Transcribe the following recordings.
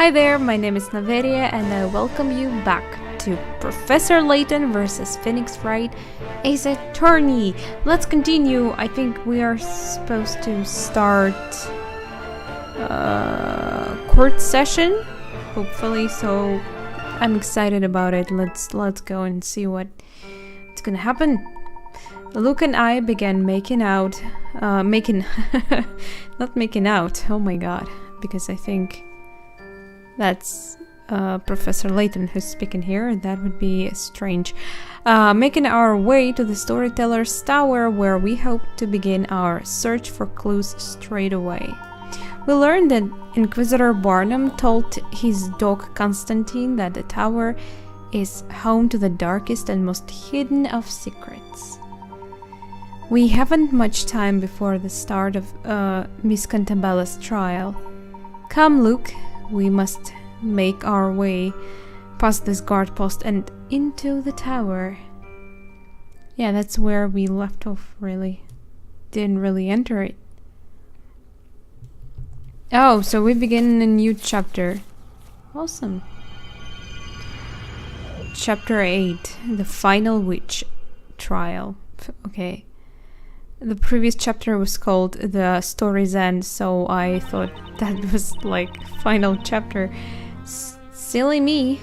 Hi there, my name is Naveria and I welcome you back to Professor Layton versus Phoenix Wright Ace Attorney. Let's continue. I think we are supposed to start court session, hopefully, so I'm excited about it. Let's go and see what's gonna happen. Luke and I began making out, not making out, oh my god, because I think that's Professor Layton who's speaking here. That would be strange. Making our way to the Storyteller's Tower, where we hope to begin our search for clues straight away. We learned that Inquisitor Barnum told his dog Constantine that the tower is home to the darkest and most hidden of secrets. We haven't much time before the start of Miss Cantabella's trial. Come, Luke. We must make our way past this guard post and into the tower. Yeah, that's where we left off, really. Didn't really enter it. Oh, so we begin a new chapter. Awesome. Chapter 8, the final witch trial. Okay. The previous chapter was called The Story's End, so I thought that was like final chapter. Silly me.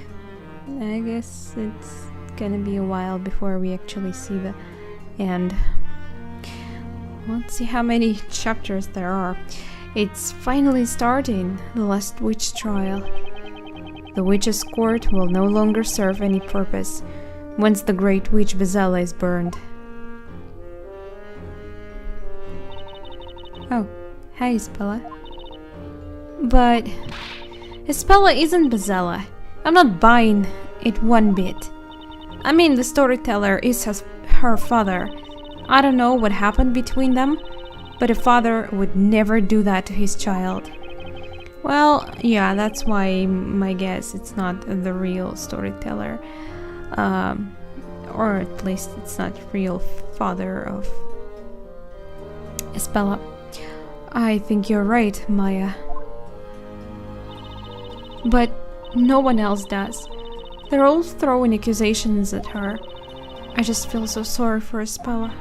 I guess it's gonna be a while before we actually see the end. Let's see how many chapters there are. It's finally starting, the last witch trial. The witch's court will no longer serve any purpose once the great witch Bezella is burned. Oh, hi, Spella. But Spella isn't Bezella. I'm not buying it one bit. I mean, the storyteller is her father. I don't know what happened between them, but a father would never do that to his child. Well, yeah, that's why my guess it's not the real storyteller. Or at least it's not real father of Spella. I think you're right, Maya. But no one else does. They're all throwing accusations at her. I just feel so sorry for Spella.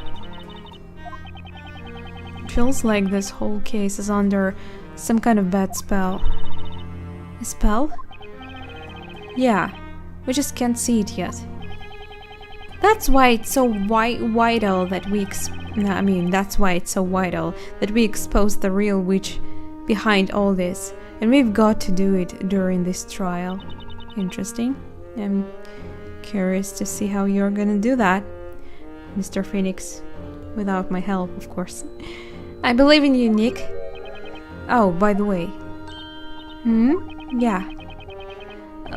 It feels like this whole case is under some kind of bad spell. A spell? Yeah, we just can't see it yet. That's why it's so vital that we that's why it's so vital that we expose the real witch behind all this, and we've got to do it during this trial. Interesting. I'm curious to see how you're gonna do that, Mr. Phoenix, without my help, of course. I believe in you, Nick. Oh, by the way. Yeah.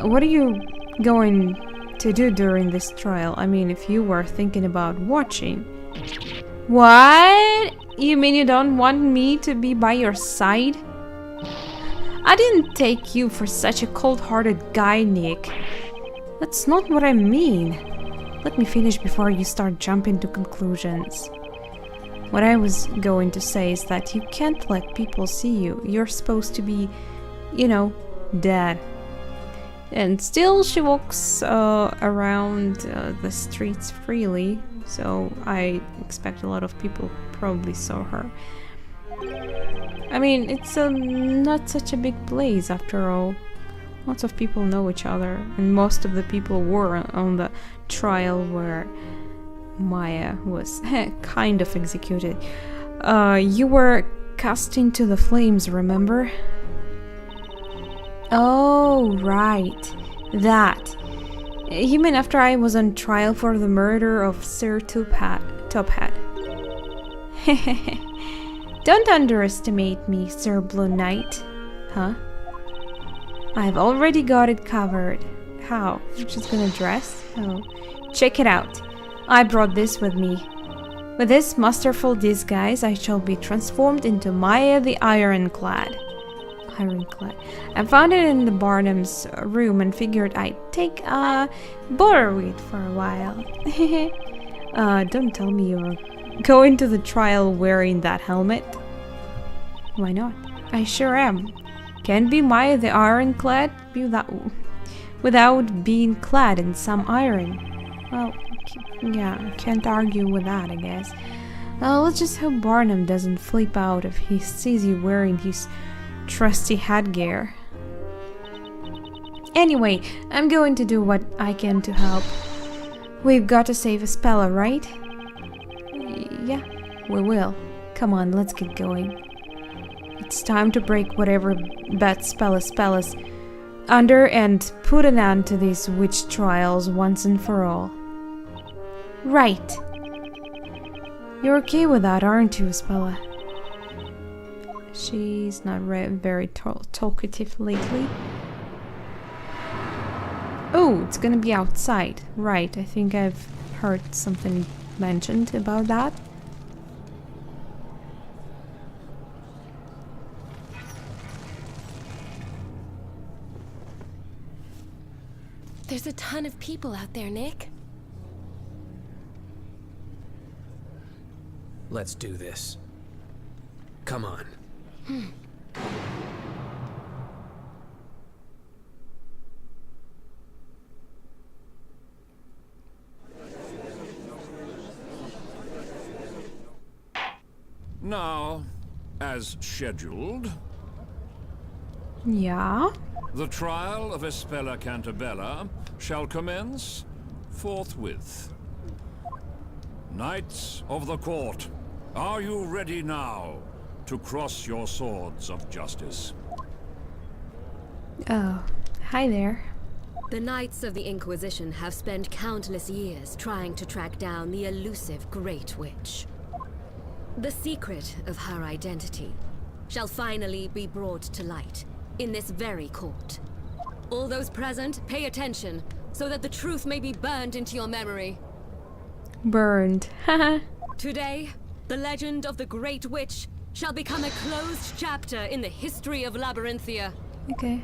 What are you going to do during this trial? I mean, if you were thinking about watching. What? You mean you don't want me to be by your side? I didn't take you for such a cold-hearted guy, Nick. That's not what I mean. Let me finish before you start jumping to conclusions. What I was going to say is that you can't let people see you. You're supposed to be, you know, dead. And still she walks around the streets freely, so I expect a lot of people probably saw her. I mean, it's not such a big place after all. Lots of people know each other, and most of the people were on the trial where Maya was kind of executed. You were cast into the flames, remember? Oh, right. That. You mean after I was on trial for the murder of Sir Tophat? Don't underestimate me, Sir Blue Knight. Huh? I've already got it covered. How? She's gonna dress? Oh. Check it out. I brought this with me. With this masterful disguise, I shall be transformed into Maya the Ironclad. I found it in the Barnum's room and figured I'd take borrow it for a while. Don't tell me you're going to the trial wearing that helmet. Why not? I sure am. Can't be Maya the Ironclad without being clad in some iron. Well, yeah, can't argue with that, I guess. Let's just hope Barnum doesn't flip out if he sees you wearing his trusty headgear. Anyway, I'm going to do what I can to help. We've got to save Espella, right? Yeah, we will. Come on, let's get going. It's time to break whatever bets Spella's under and put an end to these witch trials once and for all. Right. You're okay with that, aren't you, Espella? She's not very talkative lately. Oh, it's gonna be outside. Right, I think I've heard something mentioned about that. There's a ton of people out there, Nick. Let's do this. Come on. Now, as scheduled, Yeah? the trial of Espella Cantabella shall commence forthwith. Knights of the court, are you ready now to cross your swords of justice? Oh, hi there. The Knights of the Inquisition have spent countless years trying to track down the elusive Great Witch. The secret of her identity shall finally be brought to light in this very court. All those present, pay attention, so that the truth may be burned into your memory. Burned. Haha. Today, the legend of the Great Witch shall become a closed chapter in the history of Labyrinthia. Okay.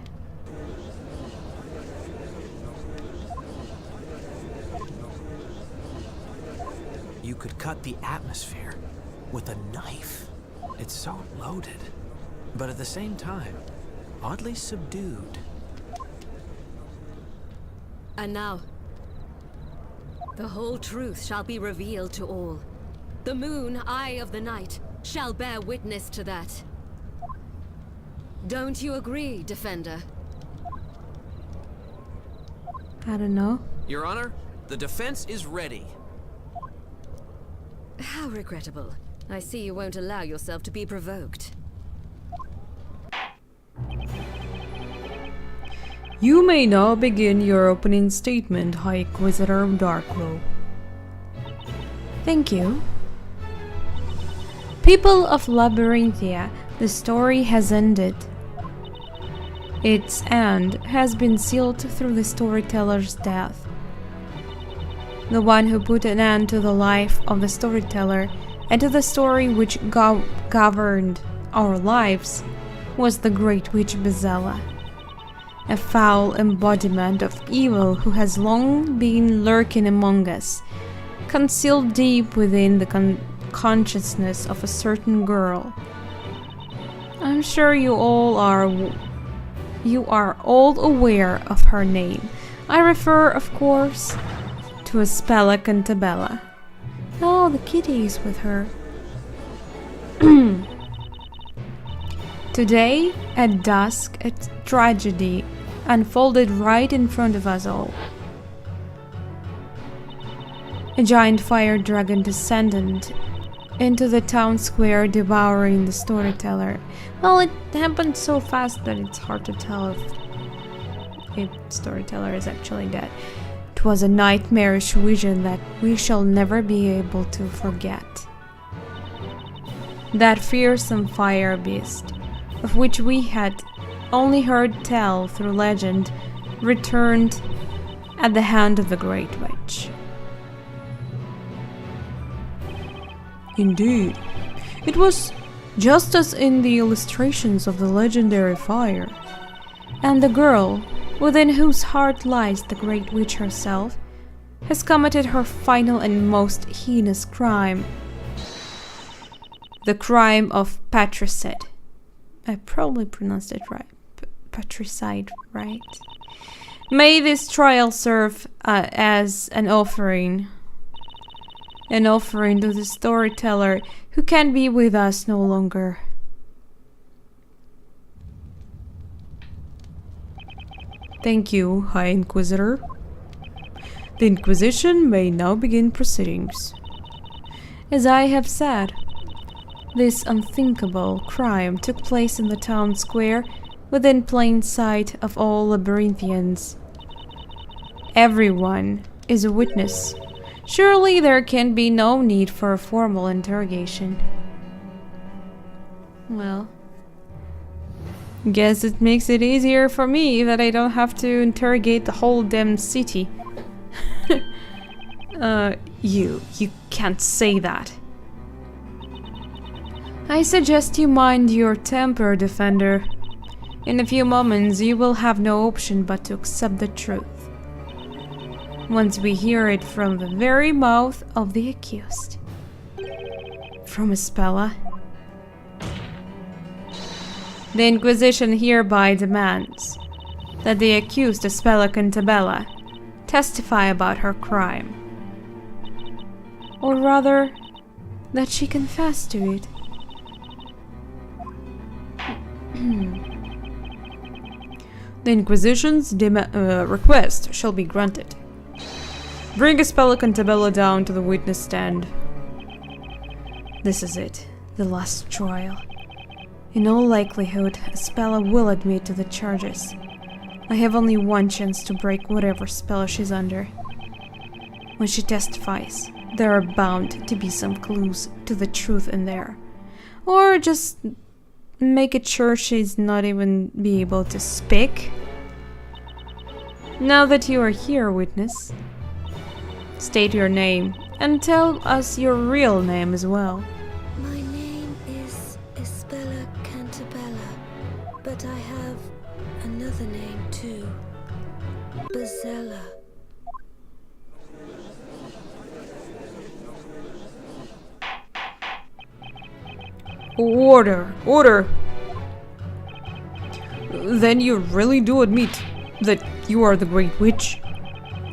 You could cut the atmosphere with a knife. It's so loaded, but at the same time, oddly subdued. And now, the whole truth shall be revealed to all. The moon, eye of the night, shall bear witness to that. Don't you agree, Defender? I don't know. Your Honor, the defense is ready. How regrettable. I see you won't allow yourself to be provoked. You may now begin your opening statement, High Inquisitor of Darklow. Thank you. People of Labyrinthia, the story has ended. Its end has been sealed through the storyteller's death. The one who put an end to the life of the storyteller and to the story which governed our lives was the Great Witch Bezella, a foul embodiment of evil who has long been lurking among us, concealed deep within the consciousness of a certain girl. I'm sure you are all aware of her name. I refer, of course, to Espella Cantabella. Oh, the kitty is with her. Today, at dusk, a tragedy unfolded right in front of us all. A giant fire dragon descended into the town square, devouring the storyteller. Well, it happened so fast that it's hard to tell if storyteller is actually dead. It was a nightmarish vision that we shall never be able to forget. That fearsome fire beast, of which we had only heard tell through legend, returned at the hand of the Great Witch. Indeed, it was just as in the illustrations of the legendary fire, and the girl, within whose heart lies the Great Witch herself, has committed her final and most heinous crime. The crime of patricide. I probably pronounced it right. patricide, right? May this trial serve as an offering. An offering to the storyteller who can be with us no longer. Thank you, High Inquisitor. The Inquisition may now begin proceedings. As I have said, this unthinkable crime took place in the town square within plain sight of all Labyrinthians. Everyone is a witness. Surely there can be no need for a formal interrogation. Well, guess it makes it easier for me that I don't have to interrogate the whole damn city. You can't say that. I suggest you mind your temper, Defender. In a few moments, you will have no option but to accept the truth. Once we hear it from the very mouth of the accused. From Espella. The Inquisition hereby demands that the accused Espella Cantabella testify about her crime. Or rather, that she confess to it. The Inquisition's request shall be granted. Bring Espella Cantabella down to the witness stand. This is it, the last trial. In all likelihood, Espella will admit to the charges. I have only one chance to break whatever spell she's under. When she testifies, there are bound to be some clues to the truth in there. Or just make it sure she's not even be able to speak. Now that you are here, witness, state your name and tell us your real name as well. My name is Espella Cantabella, but I have another name too. Bazella. Order! Order! Then you really do admit that you are the Great Witch?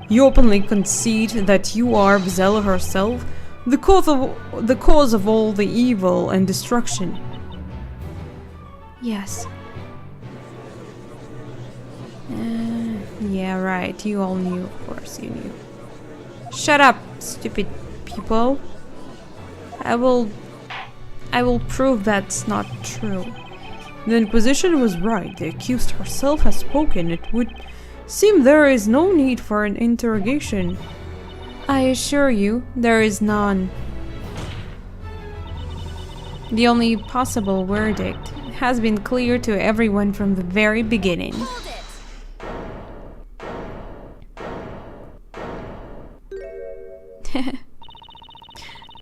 You openly concede that you are Bazella herself, the cause of all the evil and destruction? Yes. Yeah, right. You all knew, of course, you knew. Shut up, stupid people. I will prove that's not true. The Inquisition was right. The accused herself has spoken. It would seem there is no need for an interrogation. I assure you, there is none. The only possible verdict has been clear to everyone from the very beginning.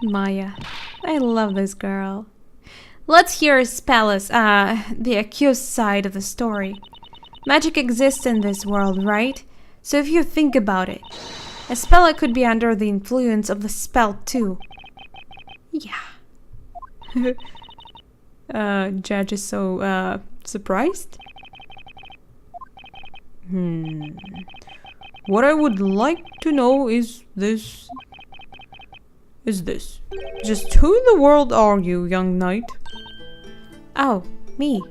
Maya. I love this girl. Let's hear Espella's, the accused side of the story. Magic exists in this world, right? So if you think about it, Espella could be under the influence of the spell too. Yeah. Judge is so, surprised? What I would like to know is this. Just who in the world are you, young knight? Oh, me.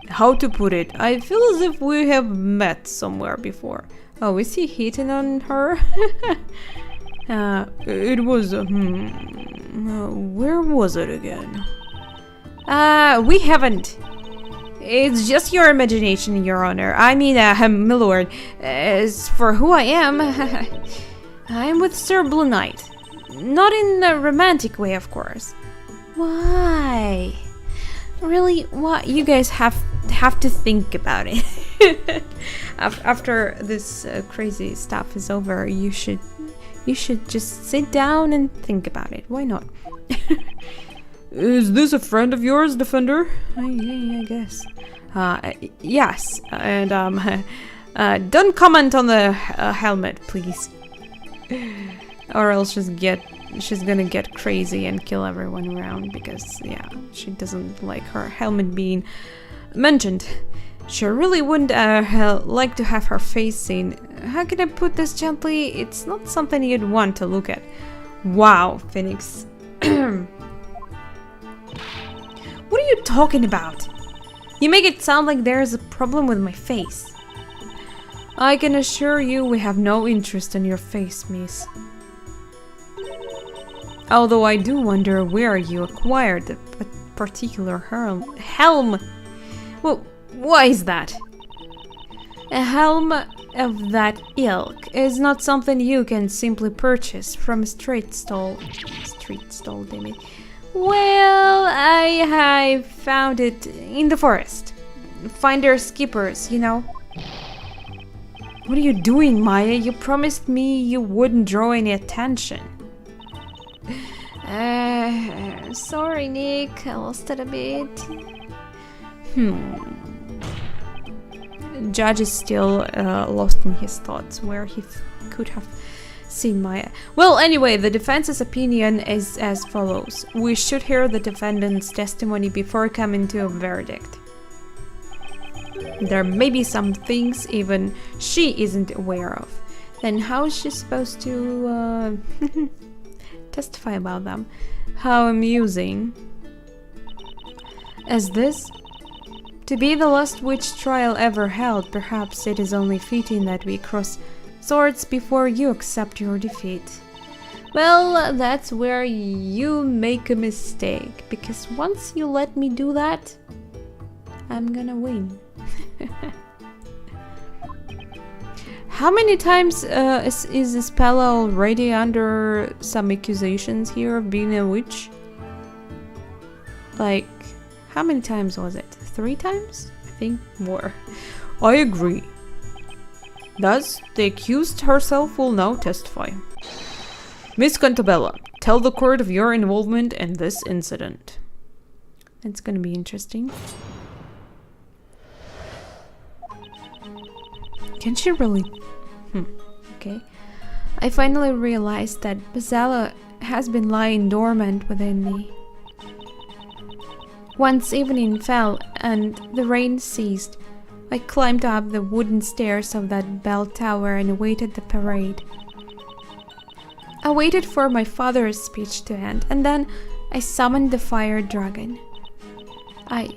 How to put it? I feel as if we have met somewhere before. Oh, is he hitting on her? It was, where was it again? We haven't. It's just your imagination, Your Honor. I mean, my lord. As for who I am, I'm with Sir Blue Knight. Not in a romantic way, of course. Why? Really? What? You guys have to think about it. After this crazy stuff is over, you should just sit down and think about it. Why not? Is this a friend of yours, Defender? Yeah, I guess. Yes. And don't comment on the helmet, please. Or else she's gonna get crazy and kill everyone around because, yeah, she doesn't like her helmet being mentioned. She really wouldn't like to have her face seen. How can I put this gently? It's not something you'd want to look at. Wow, Phoenix. What are you talking about? You make it sound like there is a problem with my face. I can assure you we have no interest in your face, miss. Although I do wonder where you acquired the particular helm. Well, why is that? A helm of that ilk is not something you can simply purchase from a street stall. Damn it. Well, I found it in the forest. Finders keepers, you know. What are you doing, Maya? You promised me you wouldn't draw any attention. Sorry, Nick. I lost it a bit. Judge is still lost in his thoughts, where he could have seen Maya. Well, anyway, the defense's opinion is as follows. We should hear the defendant's testimony before coming to a verdict. There may be some things even she isn't aware of. Then how is she supposed to testify about them? How amusing. As this? To be the last witch trial ever held, perhaps it is only fitting that we cross swords before you accept your defeat. Well, that's where you make a mistake, because once you let me do that, I'm gonna win. How many times is Isabella already under some accusations here of being a witch? Like, how many times was it? 3 times? I think more. I agree. Thus, the accused herself will now testify. Miss Cantabella, tell the court of your involvement in this incident. It's gonna be interesting. Can she really? Okay. I finally realized that Bazella has been lying dormant within me. Once evening fell and the rain ceased. I climbed up the wooden stairs of that bell tower and awaited the parade. I waited for my father's speech to end, and then I summoned the fire dragon. I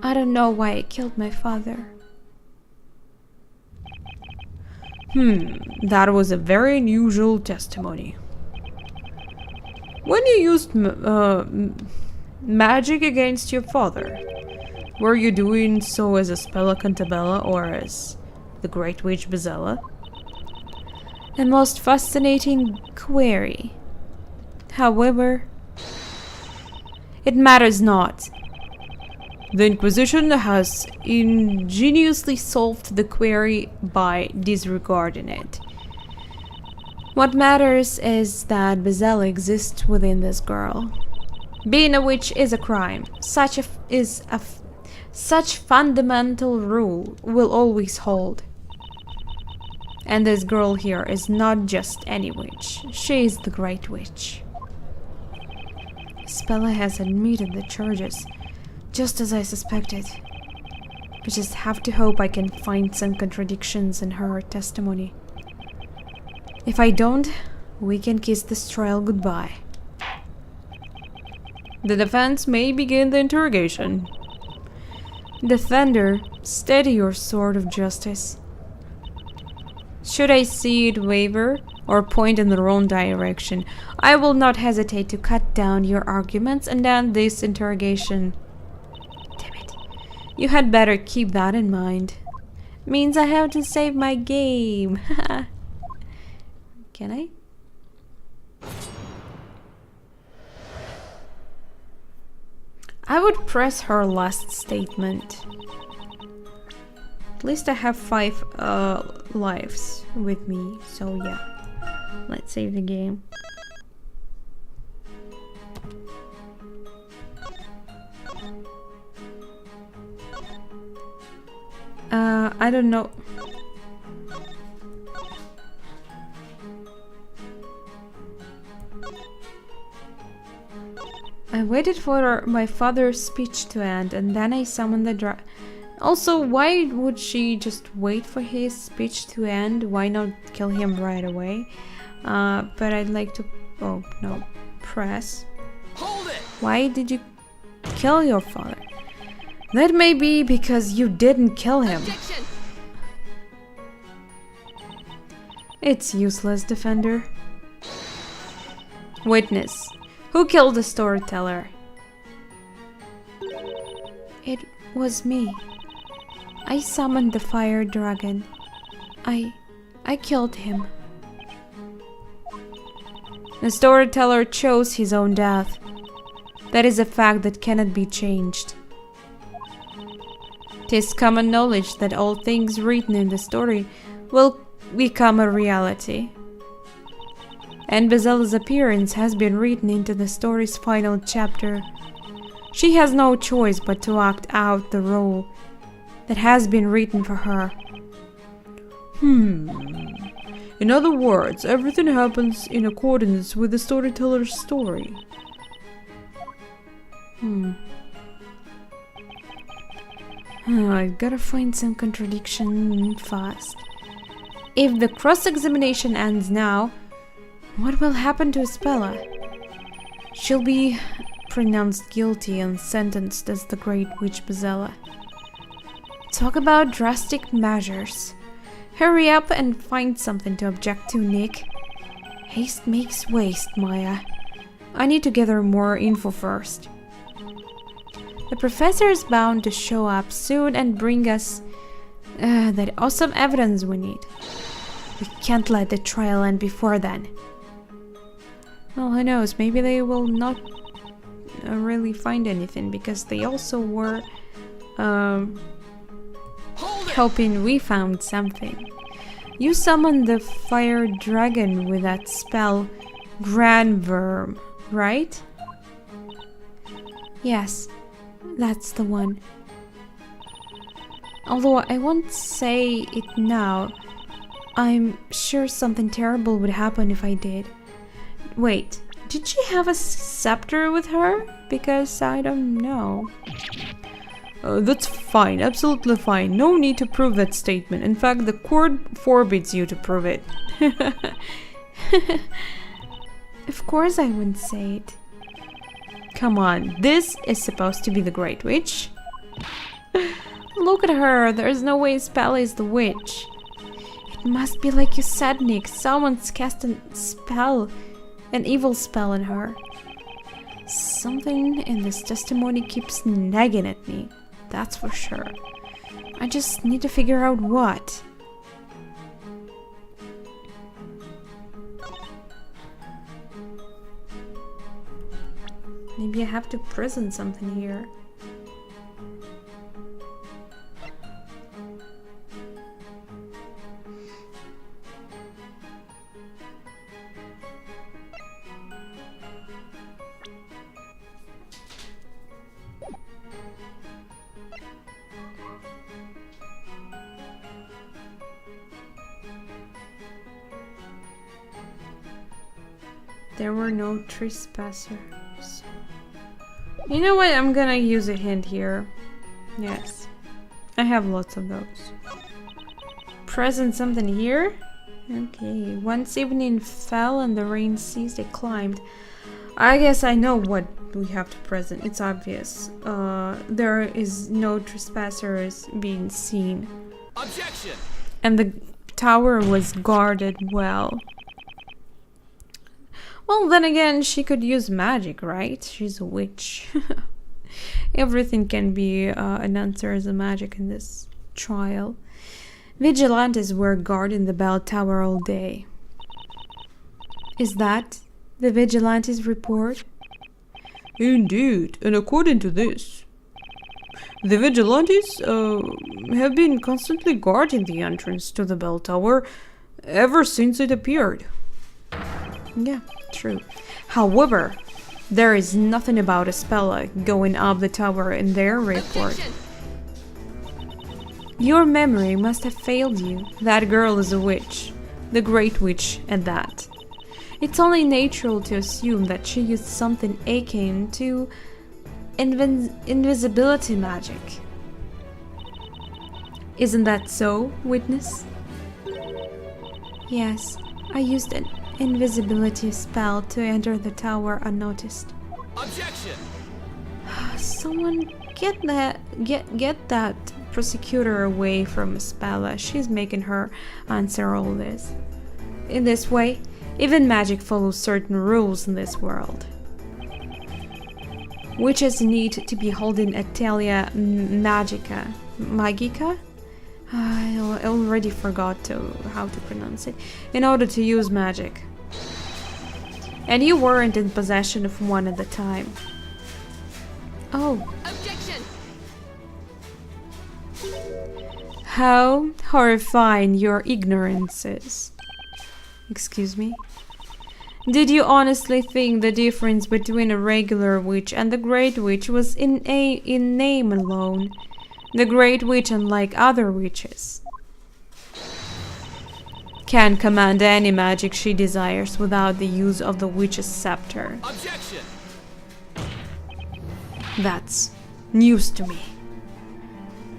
don't know why I killed my father. That was a very unusual testimony. When you used magic against your father, were you doing so as Spella Cantabella or as the Great Witch Bazella? A most fascinating query. However, it matters not. The Inquisition has ingeniously solved the query by disregarding it. What matters is that Bazella exists within this girl. Being a witch is a crime. Such fundamental rule will always hold. And this girl here is not just any witch. She is the Great Witch. Spella has admitted the charges, just as I suspected. I just have to hope I can find some contradictions in her testimony. If I don't, we can kiss this trial goodbye. The defense may begin the interrogation. Defender, steady your sword of justice. Should I see it waver or point in the wrong direction, I will not hesitate to cut down your arguments and end this interrogation. Damn it. You had better keep that in mind. Means I have to save my game. Can I? I would press her last statement. At least I have 5 lives with me, so yeah. Let's save the game. I don't know. I waited for my father's speech to end, and then I summoned the Also, why would she just wait for his speech to end? Why not kill him right away? But I'd like to... Oh, no. Press. Hold it! Why did you kill your father? That may be because you didn't kill him. Objection! It's useless, Defender. Witness. Who killed the storyteller? It was me. I summoned the fire dragon. I killed him. The storyteller chose his own death. That is a fact that cannot be changed. 'Tis common knowledge that all things written in the story will become a reality. And Bezella's appearance has been written into the story's final chapter. She has no choice but to act out the role that has been written for her. In other words, everything happens in accordance with the storyteller's story. I gotta find some contradiction fast. If the cross-examination ends now, what will happen to Spella? She'll be pronounced guilty and sentenced as the Great Witch Bezella. Talk about drastic measures. Hurry up and find something to object to, Nick. Haste makes waste, Maya. I need to gather more info first. The professor is bound to show up soon and bring us that awesome evidence we need. We can't let the trial end before then. Well, who knows, maybe they will not really find anything, because they also were hoping we found something. You summoned the fire dragon with that spell, Grand Worm, right? Yes, that's the one. Although I won't say it now, I'm sure something terrible would happen if I did. Wait, did she have a scepter with her? Because I don't know. That's fine, absolutely fine. No need to prove that statement. In fact, the court forbids you to prove it. Of course I wouldn't say it. Come on, this is supposed to be the Great Witch. Look at her, there's no way Spella is the witch. It must be like you said, Nick. Someone's cast a spell, an evil spell on her. Something in this testimony keeps nagging at me, that's for sure. I just need to figure out what. Maybe I have to present something here. There were no trespassers. You know what? I'm gonna use a hint here. Yes. I have lots of those. Present something here? Okay. Once evening fell and the rain ceased, they climbed. I guess I know what we have to present. It's obvious. There is no trespassers being seen. Objection! And the tower was guarded well. Well, then again, she could use magic, right? She's a witch. Everything can be an answer as a magic in this trial. Vigilantes were guarding the bell tower all day. Is that the Vigilantes' report? Indeed, and according to this, the Vigilantes have been constantly guarding the entrance to the bell tower ever since it appeared. Yeah, true. However, there is nothing about Spella going up the tower in their report. Objection! Your memory must have failed you. That girl is a witch. The Great Witch at that. It's only natural to assume that she used something akin to invisibility magic. Isn't that so, witness? Yes, I used an invisibility spell to enter the tower unnoticed. Objection! Someone get that prosecutor away from Spella. She's making her answer all this. In this way, even magic follows certain rules in this world. Witches need to be holding Atelier Magica? I already forgot how to pronounce it. In order to use magic. And you weren't in possession of one at the time. Oh. Objection! How horrifying your ignorance is. Excuse me? Did you honestly think the difference between a regular witch and the Great Witch was in name alone? The Great Witch, unlike other witches, can command any magic she desires without the use of the witch's scepter. Objection! That's news to me.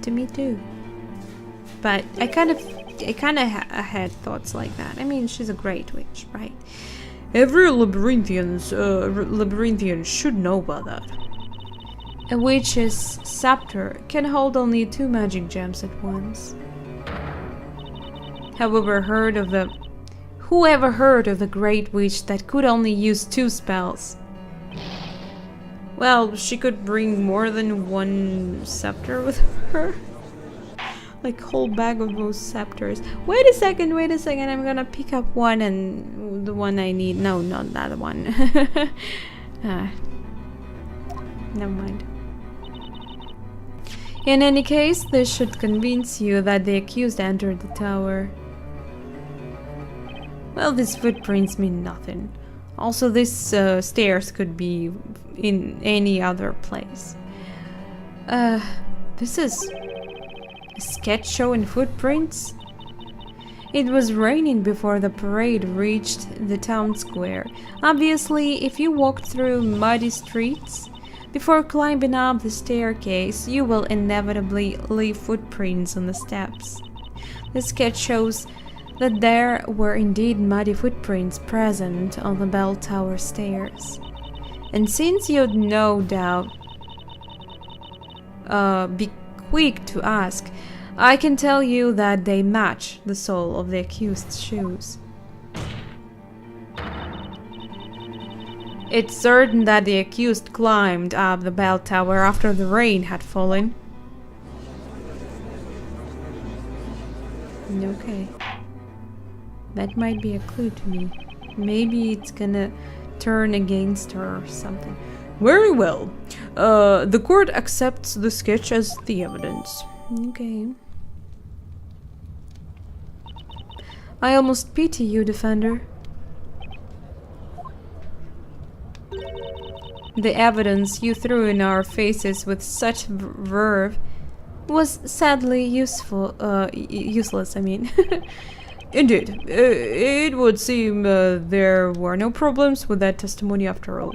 To me too. But I kind of had thoughts like that. I mean, she's a great witch, right? Every labyrinthian should know about that. A witch's scepter can hold only 2 magic gems at once. Whoever heard of the Great Witch that could only use 2 spells? Well, she could bring more than one scepter with her. Like whole bag of those scepters. Wait a second, I'm gonna pick up one and the one I need. No, not that one. Never mind. In any case, this should convince you that the accused entered the tower. Well, these footprints mean nothing. Also, these stairs could be in any other place. This is a sketch showing footprints? It was raining before the parade reached the town square. Obviously, if you walked through muddy streets, before climbing up the staircase, you will inevitably leave footprints on the steps. The sketch shows that there were indeed muddy footprints present on the bell tower stairs. And since you'd no doubt be quick to ask, I can tell you that they match the sole of the accused's shoes. It's certain that the accused climbed up the bell tower after the rain had fallen. Okay. That might be a clue to me. Maybe it's gonna turn against her or something. Very well. The court accepts the sketch as the evidence. Okay. I almost pity you, defender. The evidence you threw in our faces with such verve was sadly useless, I mean. Indeed, it would seem there were no problems with that testimony after all.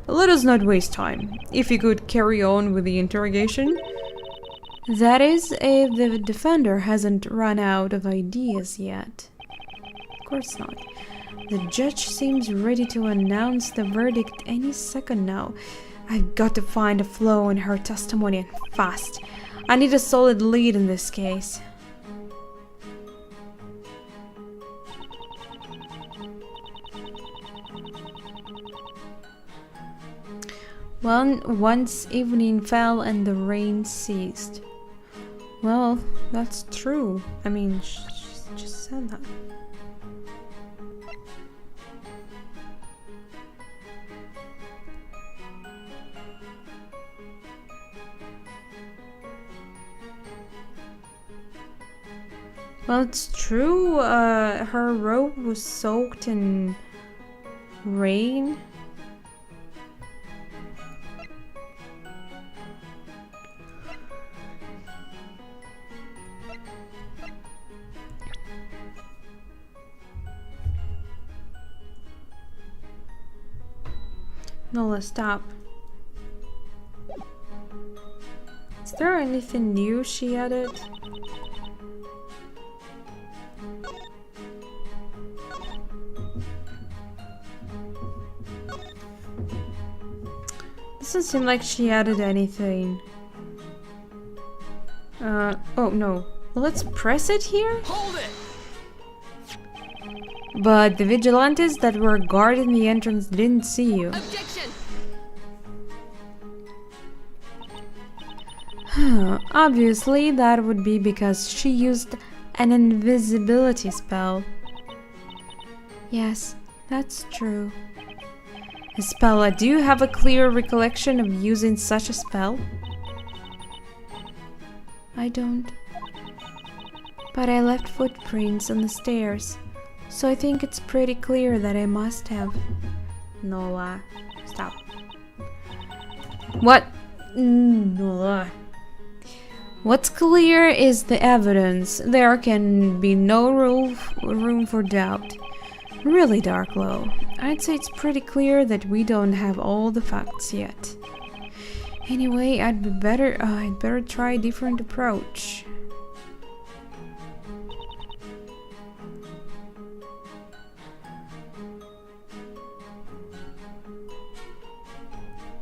Let us not waste time. If you could carry on with the interrogation. That is, if the defender hasn't run out of ideas yet. Of course not. The judge seems ready to announce the verdict any second now. I've got to find a flaw in her testimony and fast. I need a solid lead in this case. Once evening fell and the rain ceased. Well, that's true. I mean, she just said that. Well, it's true. Her robe was soaked in rain. No, let's stop. Is there anything new she added? Doesn't seem like she added anything. Oh no. Let's press it here? Hold it! But the vigilantes that were guarding the entrance didn't see you. Objection! Obviously, that would be because she used an invisibility spell. Yes, that's true. Espella, do you have a clear recollection of using such a spell? I don't. But I left footprints on the stairs, so I think it's pretty clear that I must have. Nola, stop. What? Nola. What's clear is the evidence. There can be no room for doubt. Really, Darklow, I'd say it's pretty clear that we don't have all the facts yet. Anyway, I'd better try a different approach.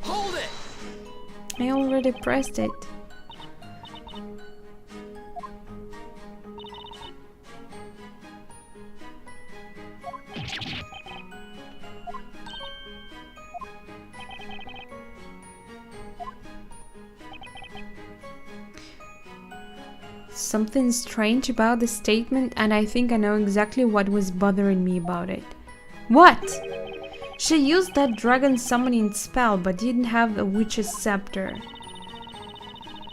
Hold it! I already pressed it. Something strange about the statement, and I think I know exactly what was bothering me about it. What? She used that dragon summoning spell, but didn't have a witch's scepter.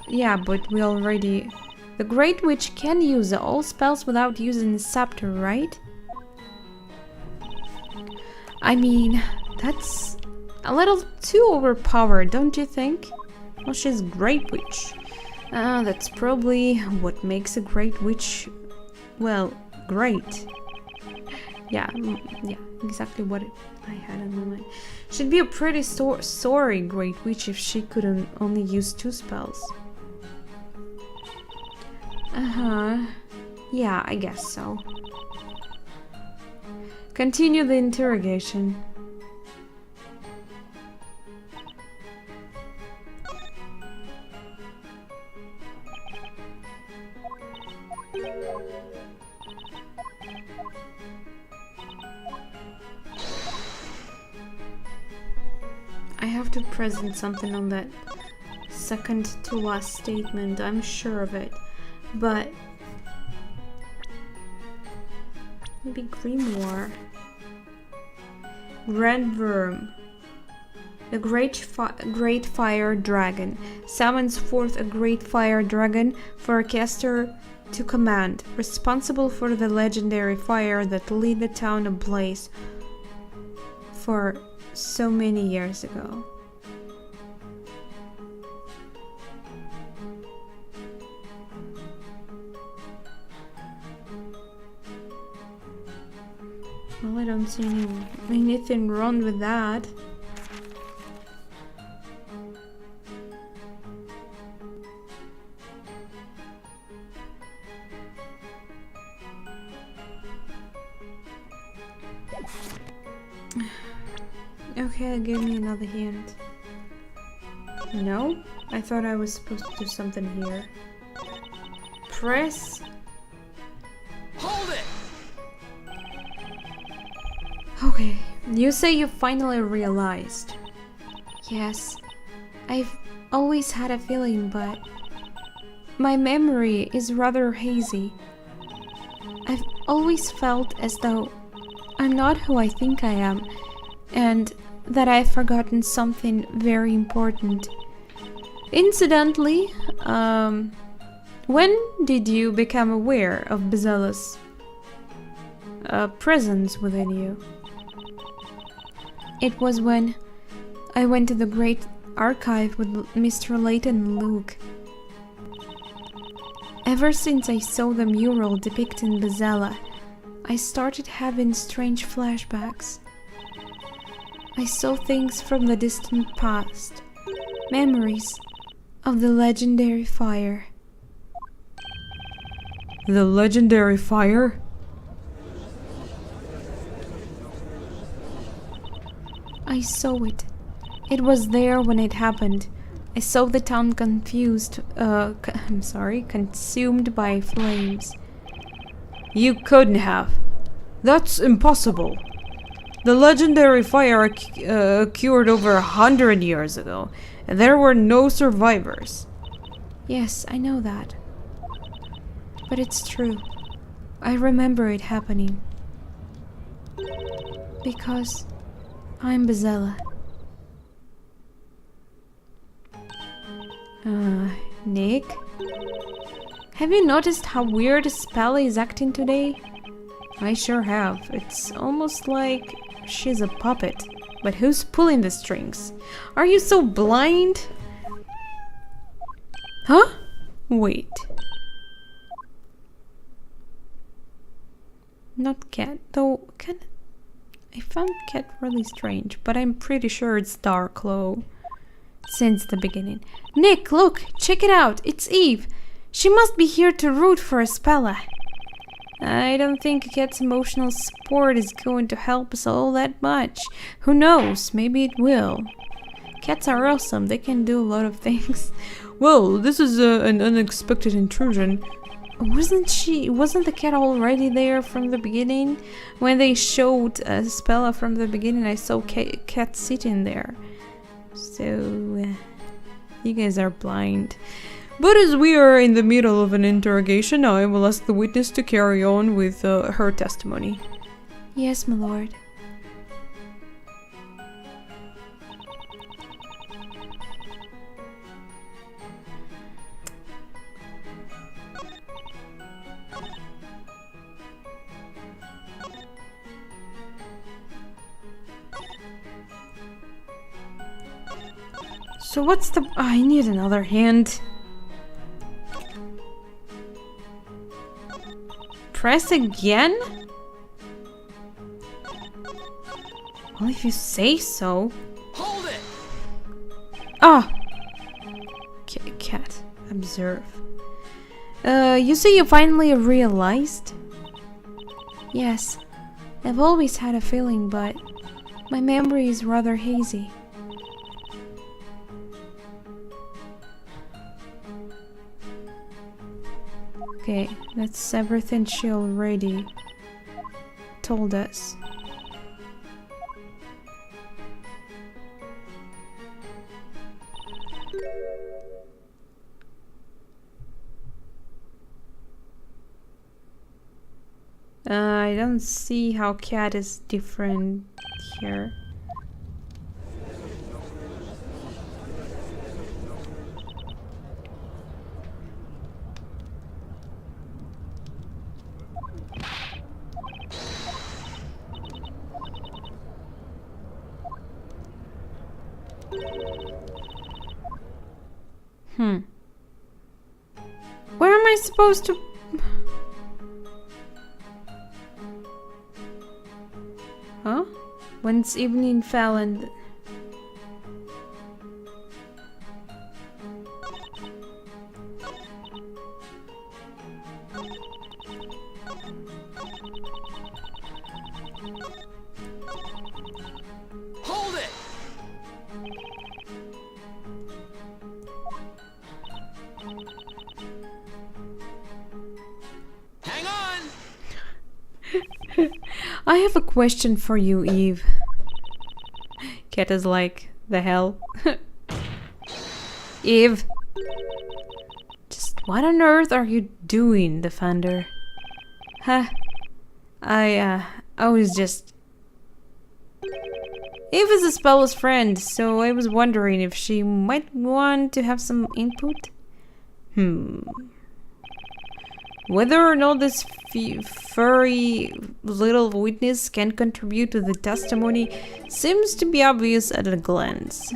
Yeah, but we already... The Great Witch can use all spells without using the scepter, right? I mean, that's a little too overpowered, don't you think? Well, she's Great Witch. That's probably what makes a Great Witch, well, great. Yeah, exactly what I had in my mind. She'd be a pretty sorry Great Witch if she couldn't only use 2 spells. Yeah, I guess so. Continue the interrogation. I have to present something on that second to last statement, I'm sure of it. But maybe Grimoire. Grand Worm. The great fire dragon summons forth a great fire dragon for a caster to command, responsible for the legendary fire that lit the town ablaze for so many years ago. Well, I don't see anything wrong with that. Okay, give me another hint. No? I thought I was supposed to do something here. Press. Hold it! Okay, you say you finally realized. Yes, I've always had a feeling, but my memory is rather hazy. I've always felt as though I'm not who I think I am, and that I've forgotten something very important. Incidentally, when did you become aware of Bezella's presence within you? It was when I went to the Great Archive with Mr. Layton and Luke. Ever since I saw the mural depicting Bezella, I started having strange flashbacks. I saw things from the distant past, memories of the legendary fire. The legendary fire? I saw it It was there when it happened. I saw the town consumed by flames. You couldn't have. That's impossible. The legendary fire occurred over 100 years ago, and there were no survivors. Yes, I know that. But it's true. I remember it happening. Because I'm Bezella. Nick? Have you noticed how weird Spella is acting today? I sure have. It's almost like she's a puppet. But who's pulling the strings? Are you so blind? Huh? Wait. Not Cat, though. I found Cat really strange, but I'm pretty sure it's Darklow since the beginning. Nick, look! Check it out! It's Eve! She must be here to root for Spella. I don't think Cat's emotional support is going to help us all that much. Who knows? Maybe it will. Cats are awesome. They can do a lot of things. Well, this is an unexpected intrusion. Wasn't the cat already there from the beginning? When they showed Spella from the beginning, I saw cat sitting there. So, you guys are blind. But as we are in the middle of an interrogation, I will ask the witness to carry on with her testimony. Yes, my lord. So what's the... I need another hand. Press again? Well, if you say so. Hold it! Ah! Cat, observe. You say you finally realized? Yes. I've always had a feeling, but my memory is rather hazy. Okay, that's everything she already told us. I don't see how Cat is different here. Where am I supposed to... Huh? Once evening fell and... Hold it! Hang on! I have a question for you, Eve. Cat is like, the hell? Eve! Just what on earth are you doing, Defender? Huh? I was just... Eve is a Spella's friend, so I was wondering if she might want to have some input. Whether or not this furry little witness can contribute to the testimony seems to be obvious at a glance.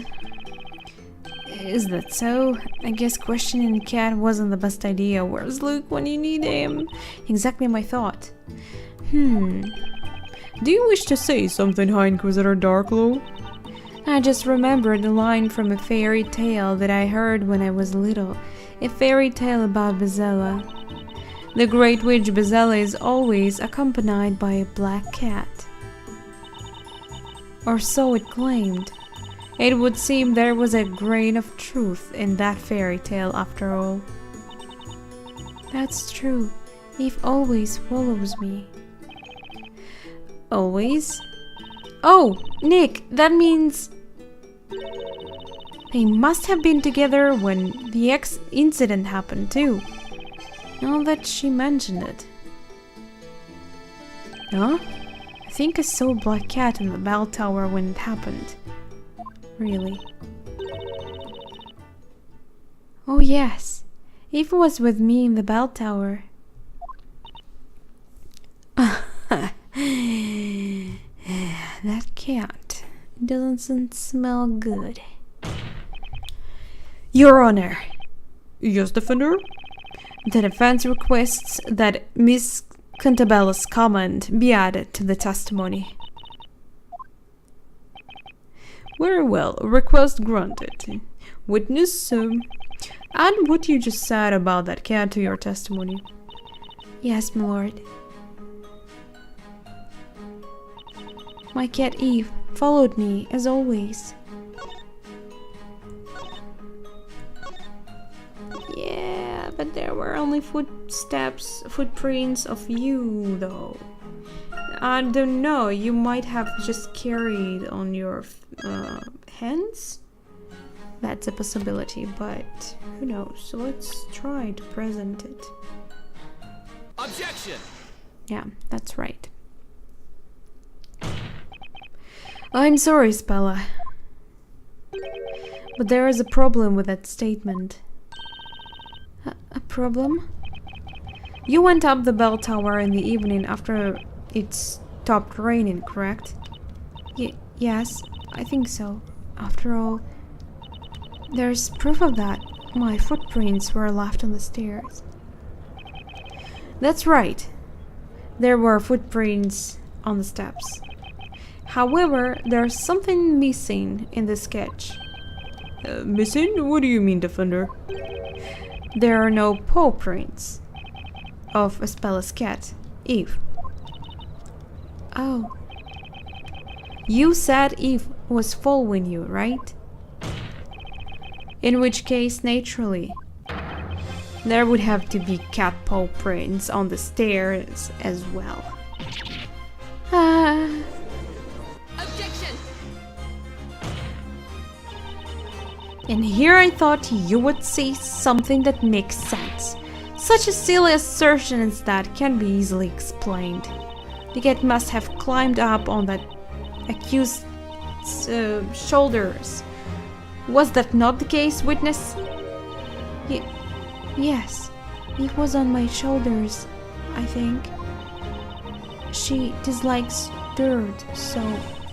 Is that so? I guess questioning Cat wasn't the best idea. Where's Luke when you need him? Exactly my thought. Do you wish to say something, High Inquisitor Darklow? I just remembered a line from a fairy tale that I heard when I was little. A fairy tale about Bezella. The Great Witch Bezella is always accompanied by a black cat. Or so it claimed. It would seem there was a grain of truth in that fairy tale after all. That's true. Eve always follows me. Always? Oh, Nick, that means... They must have been together when the incident happened too. Now that she mentioned it. Huh? I think I saw a black cat in the bell tower when it happened. Really? Oh yes, Eve was with me in the bell tower. That cat doesn't smell good. Your Honor. Yes, Defender? The defense requests that Miss Cantabella's comment be added to the testimony. Very well, request granted. Witness, add what you just said about that cat to your testimony. Yes, my lord. My cat Eve followed me, as always. Yeah, but there were only footprints of you, though. I don't know, you might have just carried on your hands? That's a possibility, but who knows? So let's try to present it. Objection! Yeah, that's right. I'm sorry, Spella. But there is a problem with that statement. A problem? You went up the bell tower in the evening after it stopped raining, correct? Yes, I think so. After all, there's proof of that. My footprints were left on the stairs. That's right. There were footprints on the steps. However, there's something missing in the sketch. Missing? What do you mean, Defender? There are no paw prints of Spella's cat, Eve. Oh. You said Eve was following you, right? In which case, naturally, there would have to be cat paw prints on the stairs as well. Objection! And here I thought you would say something that makes sense. Such a silly assertion as that can be easily explained. The cat must have climbed up on that accused's shoulders. Was that not the case, witness? Yes, it was on my shoulders, I think. She dislikes dirt, so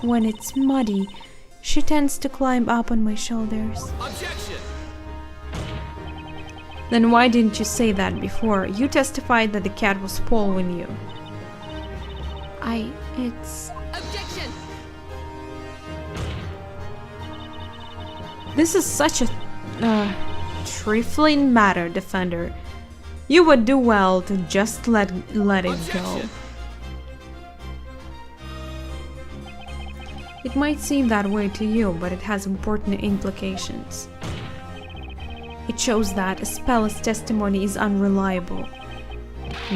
when it's muddy, she tends to climb up on my shoulders. Objection! Then why didn't you say that before? You testified that the cat was following you. It's... Objection! This is such a trifling matter, Defender. You would do well to just let it go. It might seem that way to you, but it has important implications. It shows that Spella's testimony is unreliable.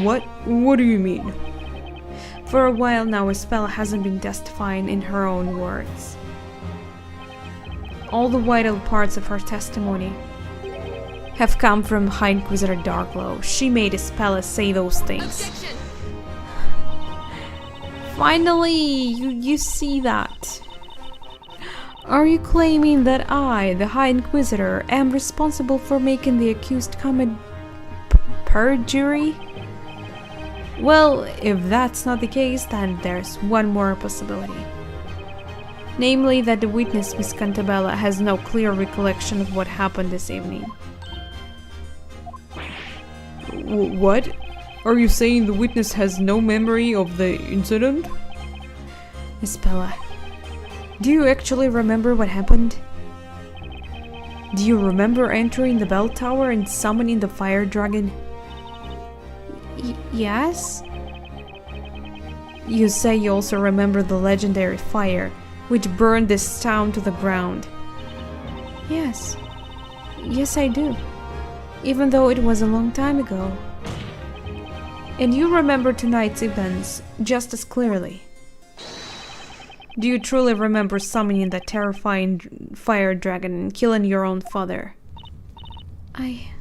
What do you mean? For a while now, Spella hasn't been testifying in her own words. All the vital parts of her testimony have come from High Inquisitor Darkglow. She made Spella say those things. Objection! Finally, you see that. Are you claiming that I, the High Inquisitor, am responsible for making the accused commit perjury? Well, if that's not the case, then there's one more possibility. Namely, that the witness, Miss Cantabella, has no clear recollection of what happened this evening. What? Are you saying the witness has no memory of the incident? Miss Bella, do you actually remember what happened? Do you remember entering the bell tower and summoning the fire dragon? Yes? You say you also remember the legendary fire, which burned this town to the ground. Yes. Yes, I do. Even though it was a long time ago. And you remember tonight's events just as clearly. Do you truly remember summoning that terrifying fire dragon and killing your own father? I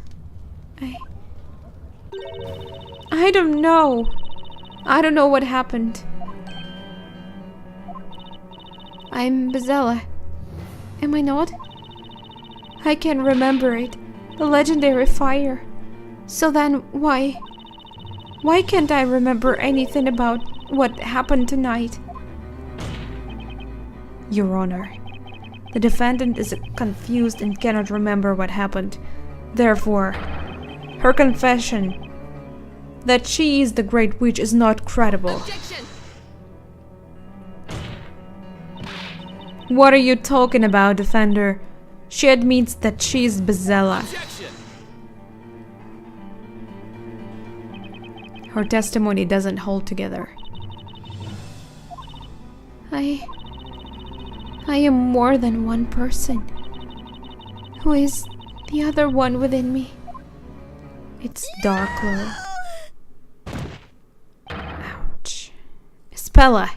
don't know. I don't know what happened. I'm Bezella. Am I not? I can remember it. The legendary fire. So then why? Why can't I remember anything about what happened tonight? Your Honor, the defendant is confused and cannot remember what happened. Therefore, her confession that she is the Great Witch is not credible. Objection! What are you talking about, Defender? She admits that she is Bezella. Objection! Her testimony doesn't hold together. I am more than one person. Who is the other one within me? It's Darklow. Ouch. Spella.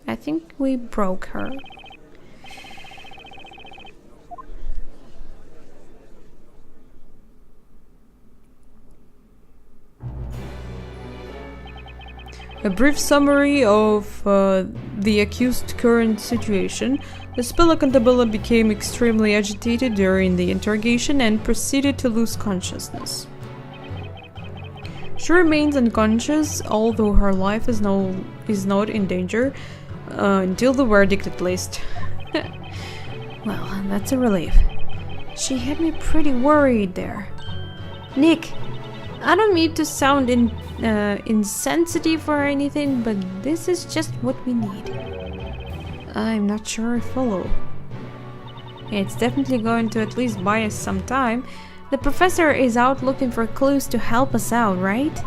I think we broke her. A brief summary of the accused's current situation. Spella Cantabella became extremely agitated during the interrogation and proceeded to lose consciousness. She remains unconscious, although her life is not in danger until the verdict at least. Well, that's a relief. She had me pretty worried there. Nick, I don't mean to sound insensitive or anything, but this is just what we need. I'm not sure I follow. It's definitely going to at least buy us some time. The professor is out looking for clues to help us out, right?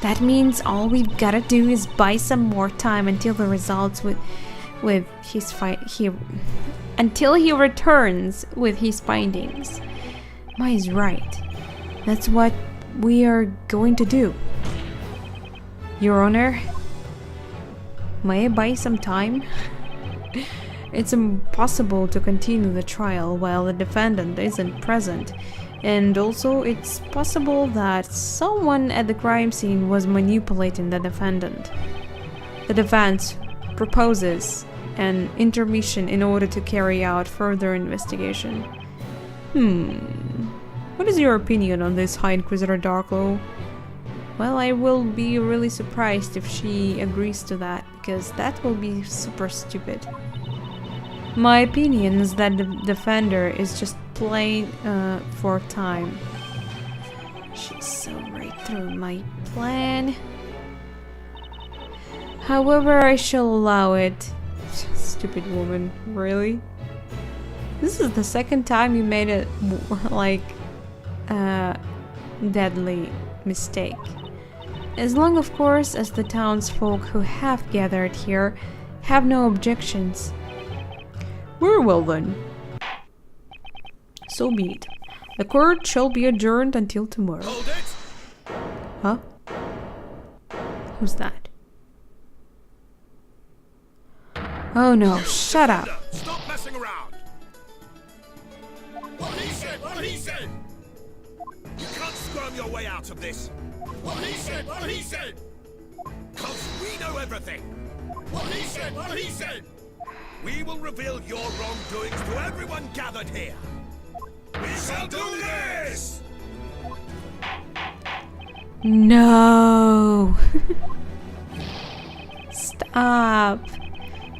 That means all we've gotta do is buy some more time until the results with his until he returns with his findings. Mai's right. That's what we are going to do. Your Honor, may I buy some time? It's impossible to continue the trial while the defendant isn't present, and also it's possible that someone at the crime scene was manipulating the defendant. The defense proposes an intermission in order to carry out further investigation. What is your opinion on this, High Inquisitor Darklow? Well, I will be really surprised if she agrees to that, because that will be super stupid. My opinion is that the defender is just playing for time. She saw right through my plan. However, I shall allow it. Stupid woman, really? This is the second time you made it like deadly mistake. As long, of course, as the townsfolk who have gathered here have no objections. Very well then. So be it. The court shall be adjourned until tomorrow. Hold it! Huh? Who's that? Oh no, shut up. Stop messing around! What he said! What he said! You can't squirm your way out of this! What he said! What he said! 'Cause we know everything! What he said! What he said! We will reveal your wrongdoings to everyone gathered here! We shall do this! No. Stop.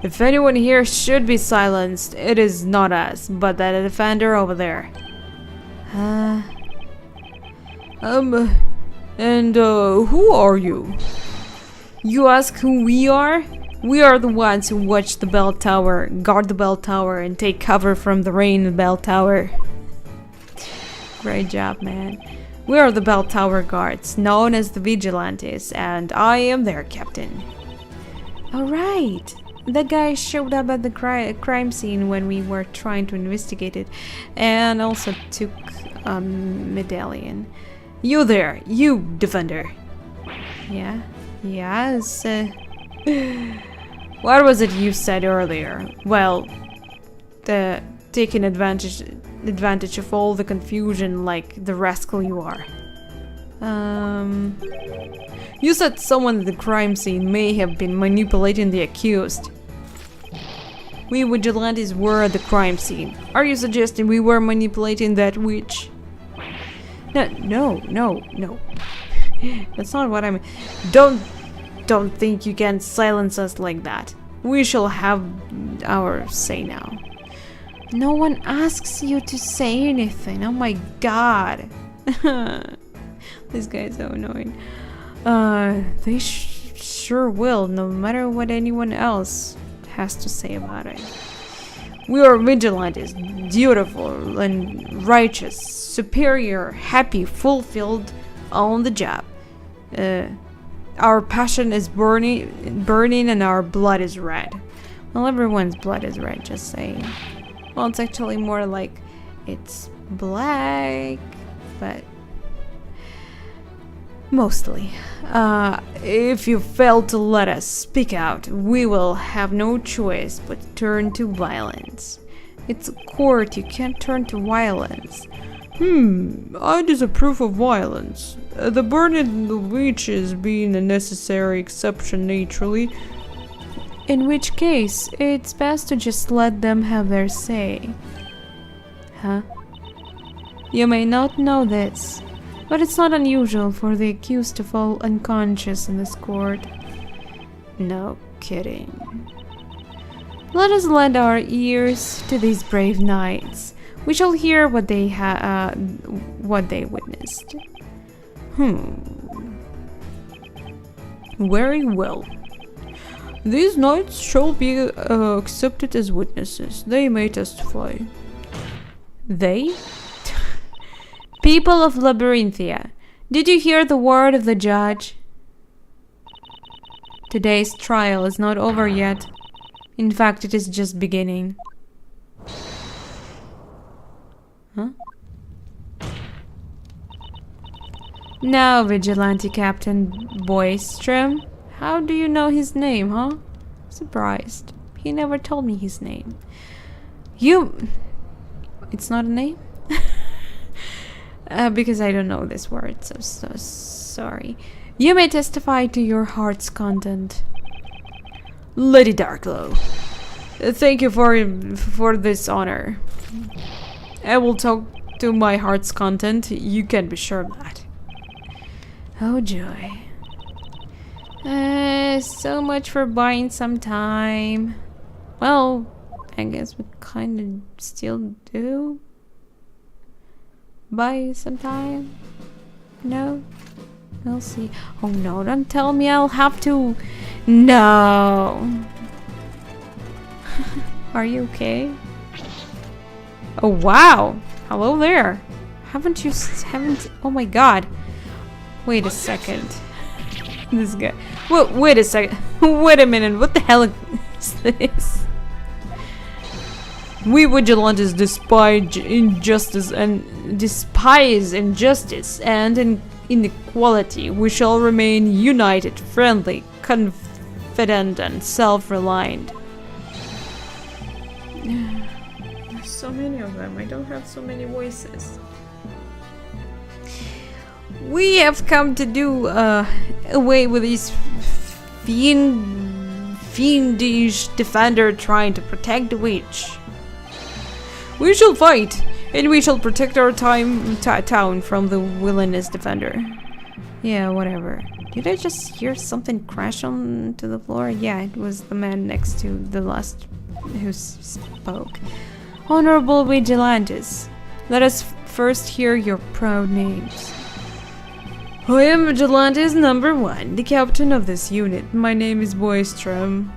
If anyone here should be silenced, it is not us, but that defender over there. Who are you? You ask who we are? We are the ones who watch the bell tower, guard the bell tower, and take cover from the rain in the bell tower. Great job, man. We are the bell tower guards, known as the Vigilantes, and I am their captain. Alright, the guy showed up at the crime scene when we were trying to investigate it, and also took a medallion. You there, you defender. Yeah, yes. What was it you said earlier? Well, the taking advantage of all the confusion like the rascal you are. You said someone at the crime scene may have been manipulating the accused. We vigilantes were at the crime scene. Are you suggesting we were manipulating that witch? No. That's not what I mean. Don't think you can silence us like that. We shall have our say now. No one asks you to say anything. Oh my god. This guy is so annoying. They sure will, no matter what anyone else has to say about it. We are vigilantes, dutiful and righteous, superior, happy, fulfilled, on the job. Our passion is burning and our blood is red. Well, everyone's blood is red, just saying. Well, it's actually more like it's black, but mostly. If you fail to let us speak out, we will have no choice but turn to violence. It's a court, you can't turn to violence. I disapprove of violence. The burning the witches being a necessary exception naturally. In which case, it's best to just let them have their say. Huh? You may not know this, but it's not unusual for the accused to fall unconscious in this court. No kidding. Let us lend our ears to these brave knights. We shall hear what they witnessed. Very well. These knights shall be accepted as witnesses. They may testify. They? People of Labyrinthia, did you hear the word of the judge? Today's trial is not over yet. In fact, it is just beginning. Huh? Now, Vigilante Captain Boystrom, how do you know his name, huh? Surprised. He never told me his name. It's not a name? Because I don't know this word, so sorry. You may testify to your heart's content. Lady Darkglow, thank you for this honor. I will talk to my heart's content, you can be sure of that. Oh joy. So much for buying some time. Well, I guess we kind of still do buy some time. No? We'll see. Oh no, don't tell me I'll have to... No! Are you okay? Oh wow! Hello there! Haven't... Oh my god! Wait a second. This guy... Wait a second. Wait a minute, what the hell is this? We vigilantes despise injustice and inequality. We shall remain united, friendly, confident, and self-reliant. There's so many of them. I don't have so many voices. We have come to do away with this fiendish defender trying to protect the witch. We shall fight, and we shall protect our town from the villainous defender. Yeah, whatever. Did I just hear something crash onto the floor? Yeah, it was the man next to the last who spoke. Honorable Vigilantes, let us first hear your proud names. I am Vigilantes number 1, the captain of this unit. My name is Boystrom.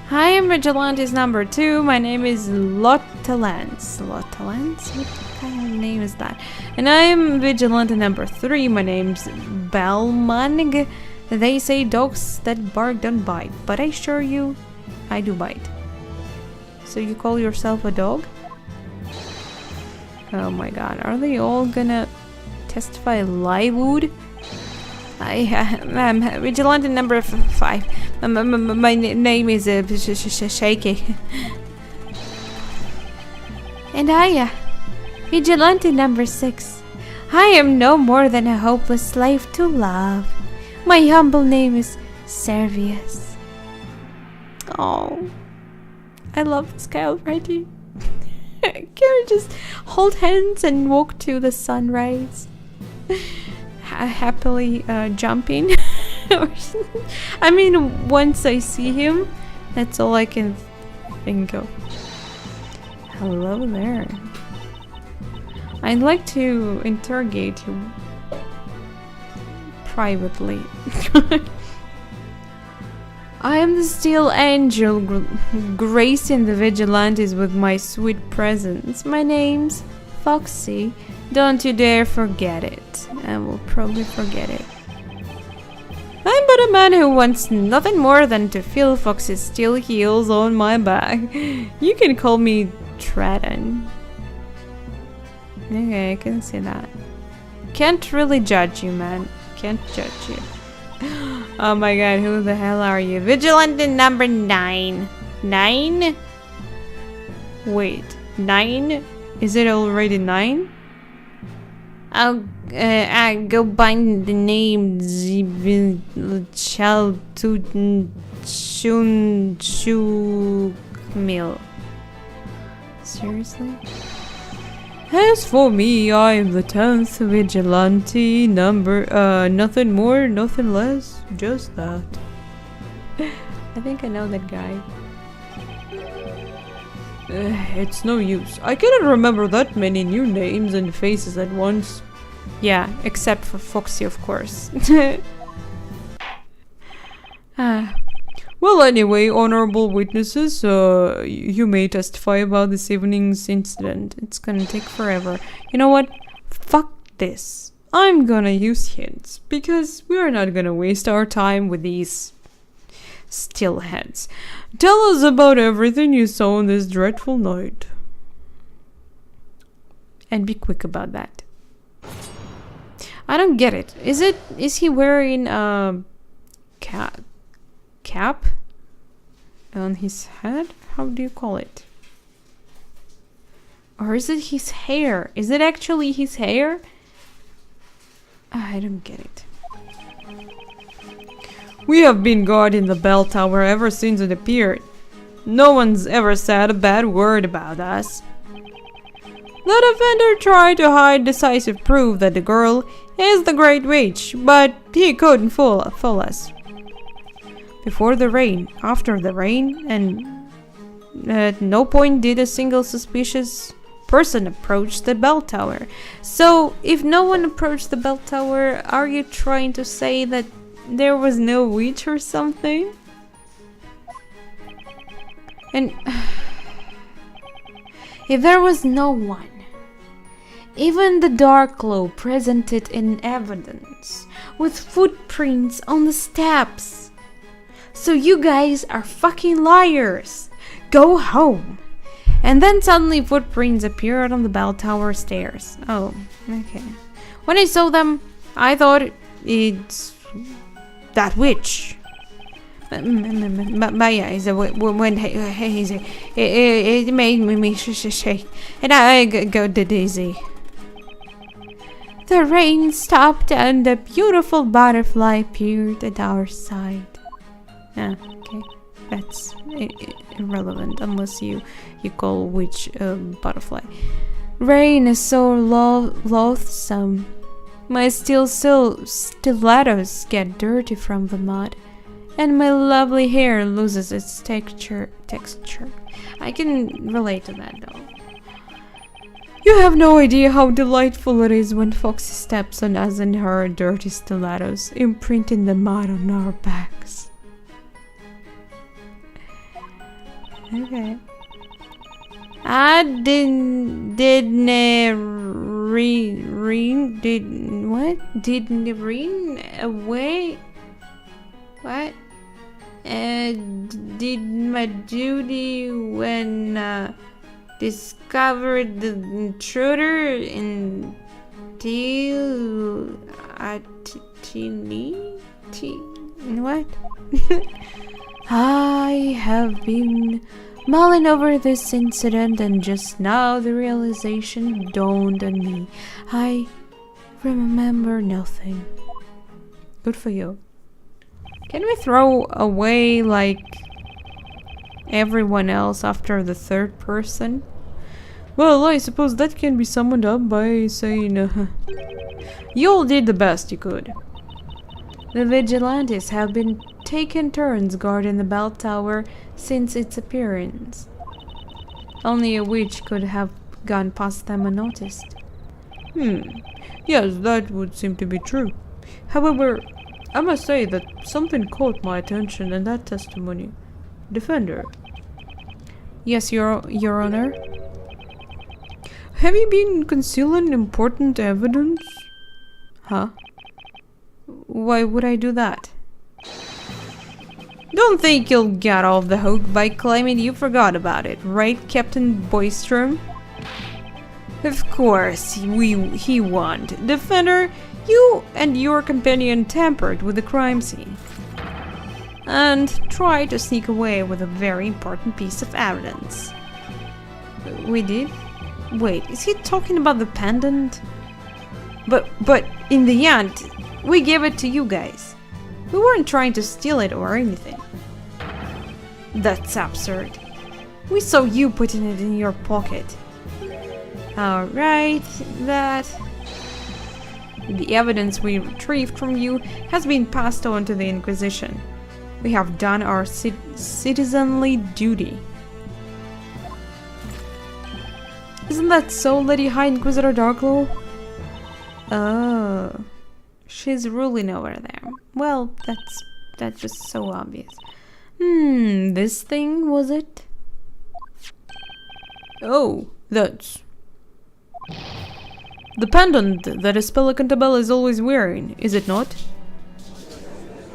I am Vigilantes number 2. My name is Lottalance. Lottalance? What kind of name is that? And I am Vigilante number 3. My name's Balmanig. They say dogs that bark don't bite, but I assure you, I do bite. So you call yourself a dog? Oh my god, are they all gonna testify livewood? I'm vigilante number 5. My name is Shaky. And I, vigilante number 6. I am no more than a hopeless slave to love. My humble name is Servius. Oh, I love this guy already. Can we just hold hands and walk to the sunrise? Happily jumping. I mean, once I see him, that's all I can think of. Hello there. I'd like to interrogate you privately. I am the steel angel gracing the vigilantes with my sweet presence. My name's Foxy. Don't you dare forget it. I will probably forget it. I'm but a man who wants nothing more than to feel Foxy's steel heels on my back. You can call me Tradden. Okay, I can see that. Can't really judge you, man. Can't judge you. Oh my god, who the hell are you? Vigilante number 9. 9? Wait, 9? Is it already 9? I'll go by the name Chunchumil. Seriously? As for me, I am the 10th vigilante number, nothing more, nothing less, just that. I think I know that guy. It's no use. I cannot remember that many new names and faces at once. Yeah, except for Foxy, of course. Well, anyway, honorable witnesses, you may testify about this evening's incident. It's gonna take forever. You know what? Fuck this. I'm gonna use hints, because we're not gonna waste our time with these still heads. Tell us about everything you saw on this dreadful night. And be quick about that. I don't get it. Is he wearing a cap on his head? How do you call it? Or is it his hair? Is it actually his hair? I don't get it. We have been guarding the bell tower ever since it appeared. No one's ever said a bad word about us. The defender tried to hide decisive proof that the girl is the Great Witch, but he couldn't fool us. Before the rain, after the rain, and at no point did a single suspicious person approach the bell tower. So, if no one approached the bell tower, are you trying to say that there was no witch or something? And if there was no one, even the dark glow presented in evidence, with footprints on the steps. So you guys are fucking liars. Go home. And then suddenly footprints appeared on the bell tower stairs. Oh, okay. When I saw them, I thought it's that witch. My eyes went hazy. It made me shake, and I go dizzy. The rain stopped and a beautiful butterfly appeared at our side. Ah, okay. That's irrelevant unless you call witch butterfly. Rain is so loathsome. My stilettos get dirty from the mud, and my lovely hair loses its texture. I can relate to that though. You have no idea how delightful it is when Foxy steps on us and her dirty stilettos, imprinting the mud on our backs. Okay. I didn't away. What? did my duty when discovered the intruder until what? I have been mulling over this incident, and just now the realization dawned on me. I remember nothing. Good for you. Can we throw away like everyone else after the third person? Well, I suppose that can be summed up by saying, you all did the best you could. The vigilantes have been taking turns guarding the bell tower since its appearance. Only a witch could have gone past them unnoticed. Yes, that would seem to be true. However, I must say that something caught my attention in that testimony. Defender. Yes, Your Honor. Have you been concealing important evidence? Huh? Why would I do that? Don't think you'll get off the hook by claiming you forgot about it, right, Captain Boystrom? Of course, he won't. Defender, you and your companion tampered with the crime scene and tried to sneak away with a very important piece of evidence. We did? Wait, is he talking about the pendant? But in the end, we gave it to you guys. We weren't trying to steal it or anything. That's absurd. We saw you putting it in your pocket. Alright, that... The evidence we retrieved from you has been passed on to the Inquisition. We have done our citizenly duty. Isn't that so, Lady High Inquisitor Darkglow? Oh, she's ruling over there. Well, that's just so obvious. This thing, was it? Oh, that's... the pendant that Espella Cantabella is always wearing, is it not?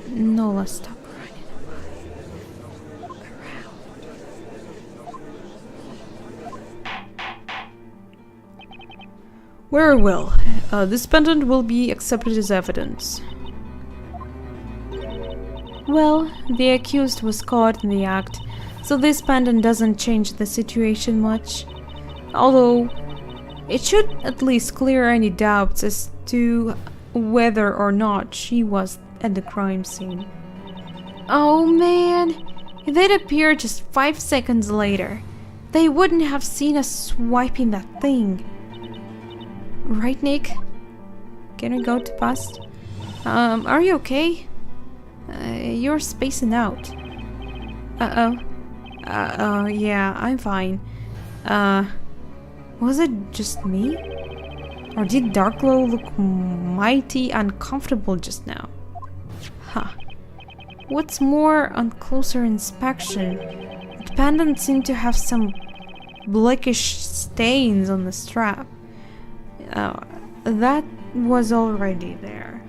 No, let's stop running around. Very well. This pendant will be accepted as evidence. Well, the accused was caught in the act, so this pendant doesn't change the situation much. Although, it should at least clear any doubts as to whether or not she was at the crime scene. Oh man, if they'd appeared just 5 seconds later, they wouldn't have seen us swiping that thing. Right, Nick? Can we go to past? Are you okay? You're spacing out. Yeah, I'm fine. Was it just me? Or did Darkglow look mighty uncomfortable just now? Huh. What's more, on closer inspection, the pendant seemed to have some blackish stains on the strap. That was already there.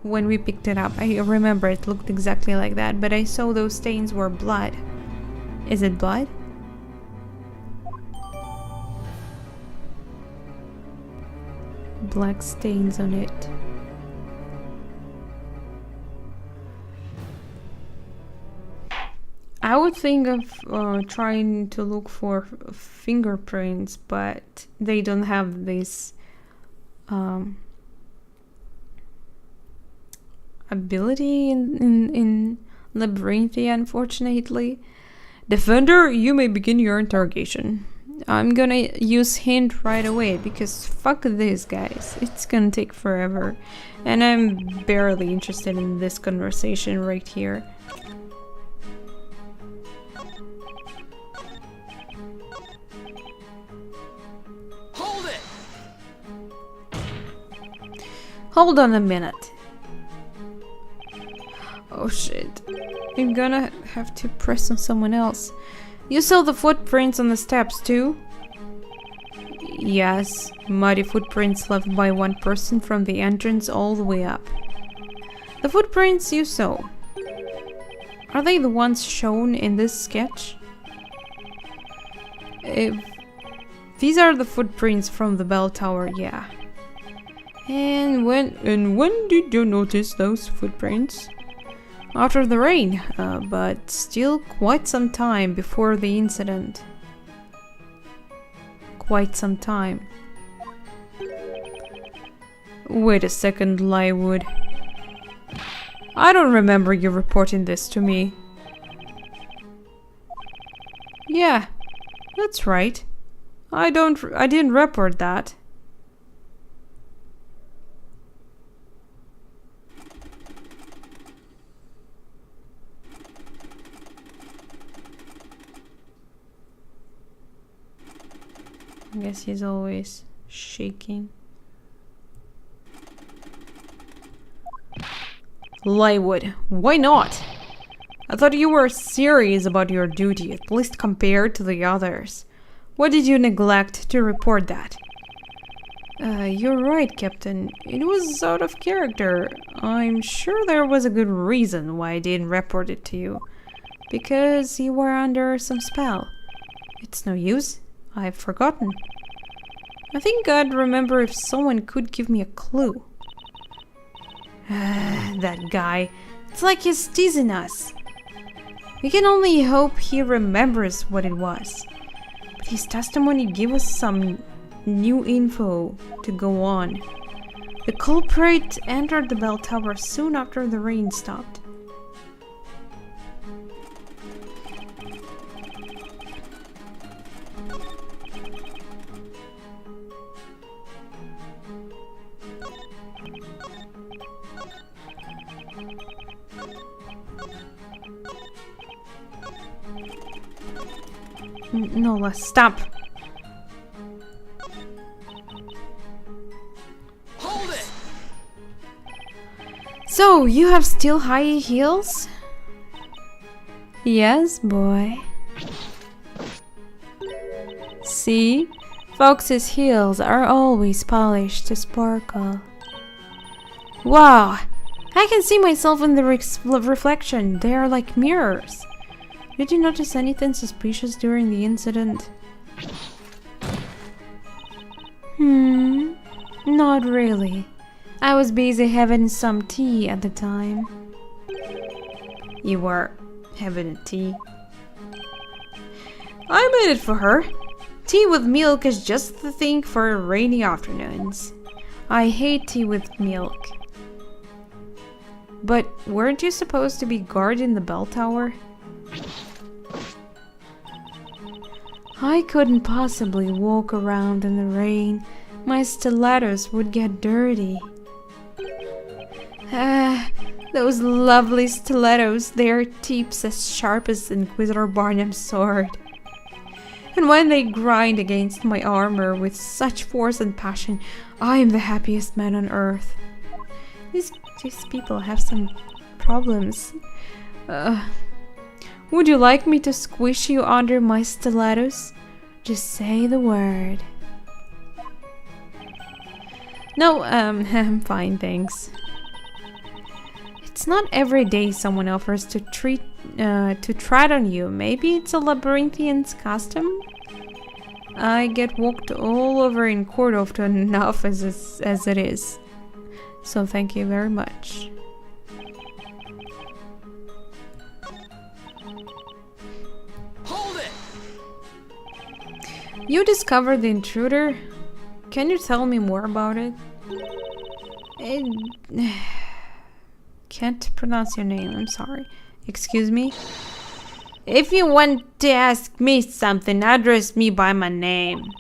When we picked it up, I remember it looked exactly like that, but I saw those stains were blood. Is it blood? Black stains on it. I would think of trying to look for fingerprints, but they don't have this ability in Labyrinthia, unfortunately. Defender, you may begin your interrogation. I'm gonna use hint right away because fuck this, guys. It's gonna take forever, and I'm barely interested in this conversation right here. Hold it! Hold on a minute. Oh shit. I'm gonna have to press on someone else. You saw the footprints on the steps too? Yes, muddy footprints left by one person from the entrance all the way up. The footprints you saw. Are they the ones shown in this sketch? If these are the footprints from the bell tower, yeah. And when did you notice those footprints? After the rain, but still quite some time before the incident. Quite some time. Wait a second, Lywood. I don't remember you reporting this to me. Yeah, that's right. I didn't report that. I guess he's always shaking. Lywood, why not? I thought you were serious about your duty, at least compared to the others. Why did you neglect to report that? You're right, Captain. It was out of character. I'm sure there was a good reason why I didn't report it to you. Because you were under some spell. It's no use. I've forgotten. I think I'd remember if someone could give me a clue. That guy. It's like he's teasing us. We can only hope he remembers what it was. But his testimony gave us some new info to go on. The culprit entered the bell tower soon after the rain stopped. No, let's stop. Hold it! So, you have still high heels? Yes, boy. See? Fox's heels are always polished to sparkle. Wow! I can see myself in the reflection. They are like mirrors. Did you notice anything suspicious during the incident? Not really. I was busy having some tea at the time. You were having a tea? I made it for her. Tea with milk is just the thing for rainy afternoons. I hate tea with milk. But weren't you supposed to be guarding the bell tower? I couldn't possibly walk around in the rain. My stilettos would get dirty. Those lovely stilettos, they're tips as sharp as Inquisitor Barnum's sword. And when they grind against my armor with such force and passion, I am the happiest man on earth. These people have some problems. Would you like me to squish you under my stilettos? Just say the word. No, I'm fine, thanks. It's not every day someone offers to tread on you. Maybe it's a labyrinthian's custom? I get walked all over in court often enough as it is. So thank you very much. Hold it! You discovered the intruder? Can you tell me more about it? Can't pronounce your name, I'm sorry. Excuse me? If you want to ask me something, address me by my name.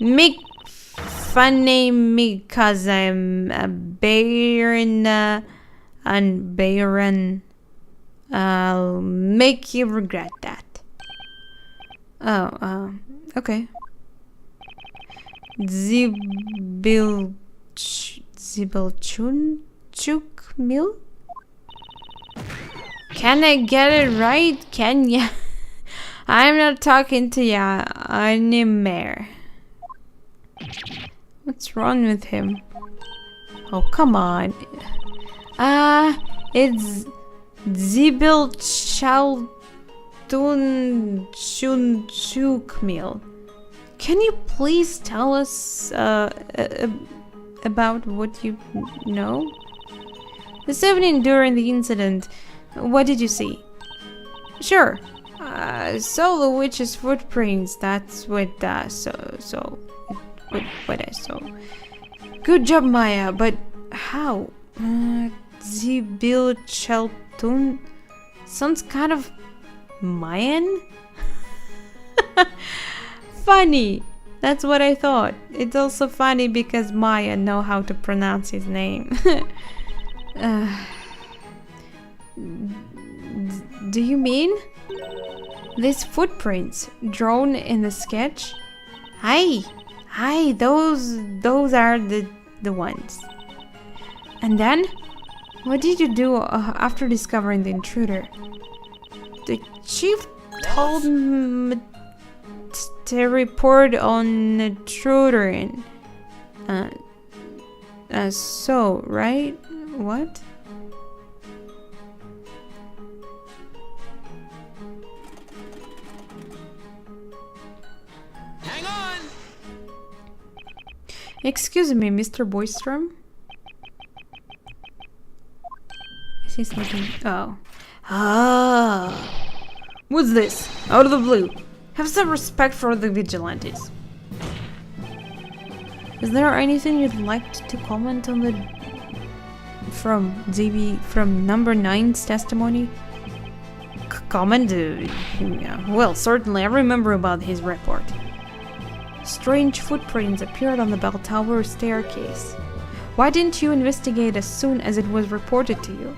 Make fun name me cause I'm a baron and baron. I'll make you regret that. Oh, okay. Zibilchunchuk Mill? Can I get it right? Can ya? I'm not talking to ya anymore. What's wrong with him? Oh, come on. It's Zibil Chaldun Chukmil. Can you please tell us about what you know? This evening during the incident, what did you see? Sure. Saw the witch's footprints. That's what I saw. Good job, Maya. But how? Zibil Cheltun sounds kind of Mayan. Funny. That's what I thought. It's also funny because Maya know how to pronounce his name. Do you mean these footprints drawn in the sketch? Hi, those are the ones. And then, what did you do after discovering the intruder? The chief told me to report on the intruder and so, right? What? Hang on! Excuse me, Mr. Boystrom? Is he sleeping? Oh. What's this? Out of the blue. Have some respect for the vigilantes. Is there anything you'd like to comment on the from number 9's testimony? Comment? Yeah. Well, certainly I remember about his report. Strange footprints appeared on the bell tower staircase. Why didn't you investigate as soon as it was reported to you?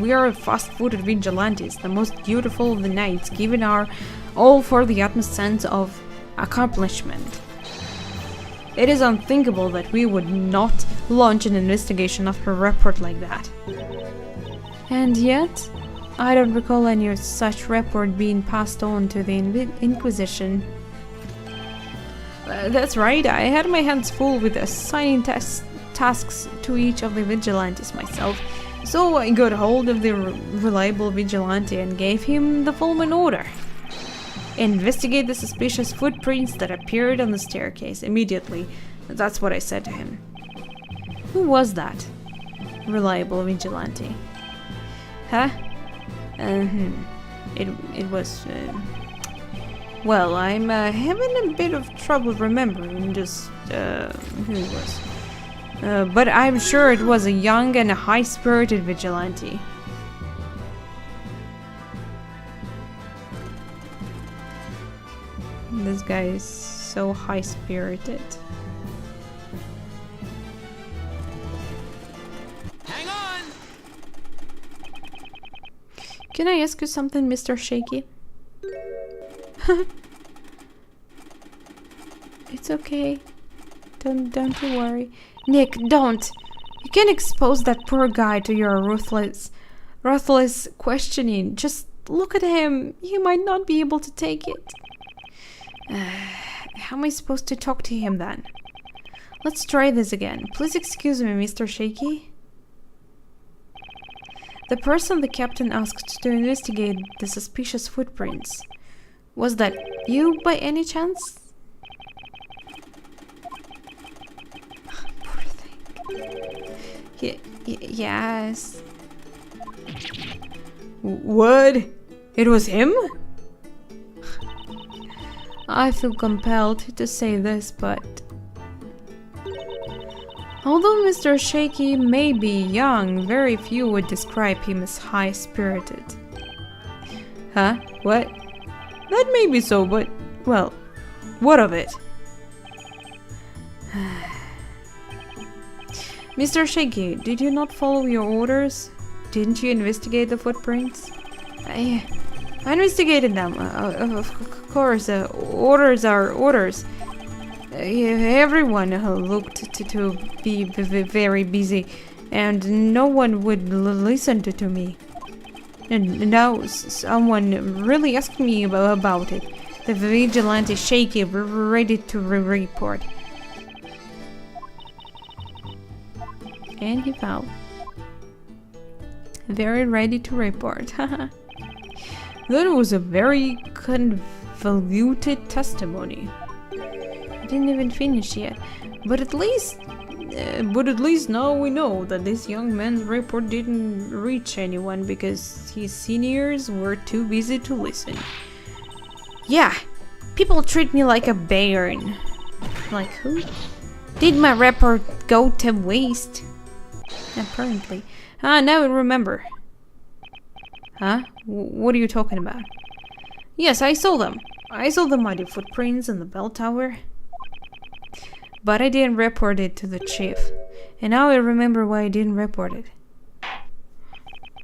We are fast-footed vigilantes, the most beautiful of the knights, given our all for the utmost sense of accomplishment. It is unthinkable that we would not launch an investigation after a report like that. And yet, I don't recall any such report being passed on to the Inquisition. That's right, I had my hands full with assigning tasks to each of the vigilantes myself, so I got hold of the reliable vigilante and gave him the following order. Investigate the suspicious footprints that appeared on the staircase immediately. That's what I said to him. Who was that reliable vigilante? Huh? It was, well, I'm having a bit of trouble remembering just who it was. But I'm sure it was a young and high-spirited vigilante. This guy is so high-spirited. Hang on! Can I ask you something, Mr. Shaky? It's okay. Don't you worry. Nick, don't! You can't expose that poor guy to your ruthless questioning. Just look at him. He might not be able to take it. How am I supposed to talk to him then? Let's try this again. Please excuse me, Mr. Shaky. The person the captain asked to investigate the suspicious footprints. Was that you by any chance? Poor thing. Yes. What? It was him? I feel compelled to say this, but although Mr. Shaky may be young, very few would describe him as high-spirited. Huh? What? That may be so, but, well, what of it? Mr. Shaky, did you not follow your orders? Didn't you investigate the footprints? I investigated them. Of course, orders are orders. Everyone looked to be very busy, and no one would listen to me. And now someone really asked me about it. The vigilante Shaky ready to report. And he fell. Very ready to report. That was a very convoluted testimony. I didn't even finish yet, but at least now we know that this young man's report didn't reach anyone because his seniors were too busy to listen. Yeah, people treat me like a bairn. Like who? Did my report go to waste? Apparently. Now I remember. Huh? What are you talking about? Yes, I saw them. I saw the muddy footprints in the bell tower. But I didn't report it to the chief. And now I remember why I didn't report it.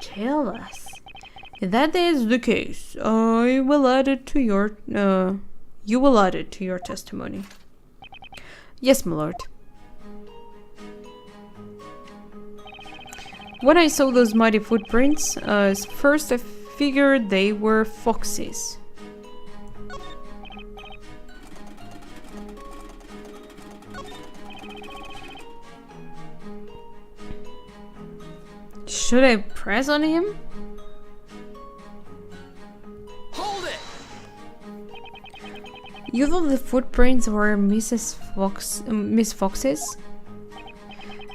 Tell us. If that is the case, I will add it to your... you will add it to your testimony. Yes, my lord. When I saw those muddy footprints, first I figured they were foxes. Should I press on him? Hold it! You thought the footprints were Miss Fox's?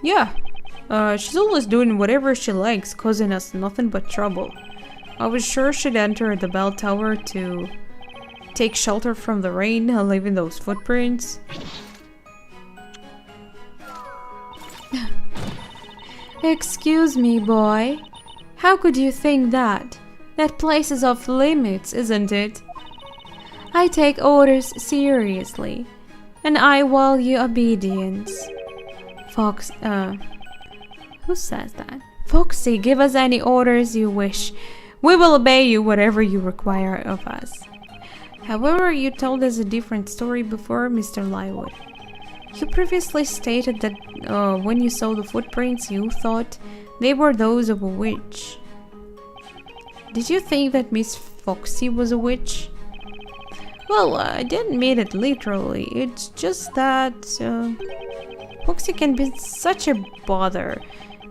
Yeah. She's always doing whatever she likes, causing us nothing but trouble. I was sure she'd enter the bell tower to take shelter from the rain, leaving those footprints. Excuse me, boy. How could you think that? That place is off limits, isn't it? I take orders seriously, and I value obedience. Fox, who says that? Foxy, give us any orders you wish. We will obey you whatever you require of us. However, you told us a different story before, Mr. Lywood. You previously stated that when you saw the footprints, you thought they were those of a witch. Did you think that Miss Foxy was a witch? Well, I didn't mean it literally. It's just that Foxy can be such a bother.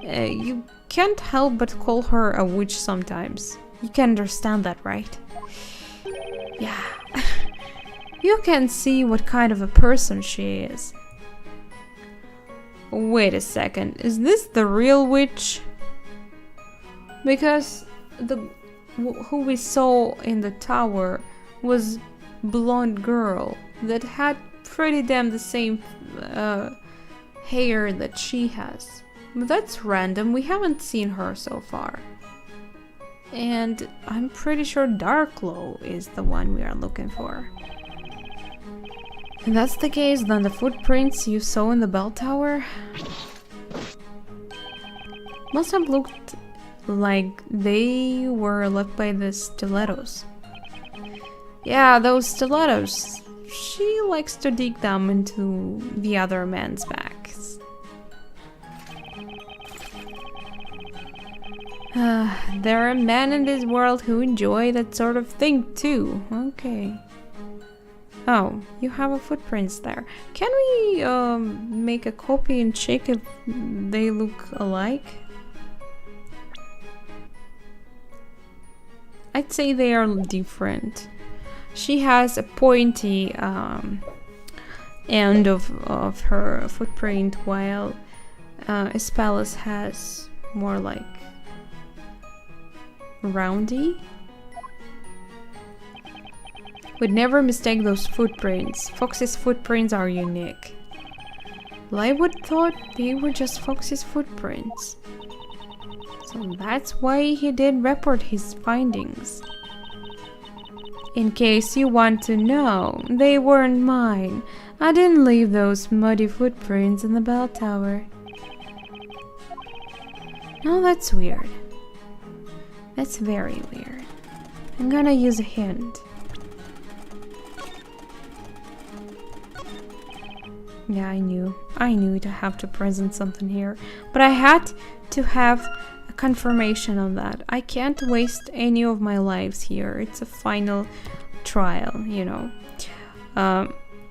You can't help but call her a witch sometimes. You can understand that, right? Yeah. You can see what kind of a person she is. Wait a second, is this the real witch? Because who we saw in the tower was blonde girl that had pretty damn the same hair that she has. But that's random, we haven't seen her so far. And I'm pretty sure Darkglow is the one we are looking for. If that's the case, then the footprints you saw in the bell tower must have looked like they were left by the stilettos. Yeah, those stilettos. She likes to dig them into the other man's backs. There are men in this world who enjoy that sort of thing too. Okay. Oh, you have a footprints there. Can we make a copy and check if they look alike? I'd say they are different. She has a pointy end of her footprint, while Espelus has more like roundy. Would never mistake those footprints. Fox's footprints are unique. Lywood thought they were just Fox's footprints. So that's why he did report his findings. In case you want to know, they weren't mine. I didn't leave those muddy footprints in the bell tower. Now that's weird. That's very weird. I'm gonna use a hint. Yeah, I knew to have to present something here, but I had to have a confirmation on that. I can't waste any of my lives here. It's a final trial, you know.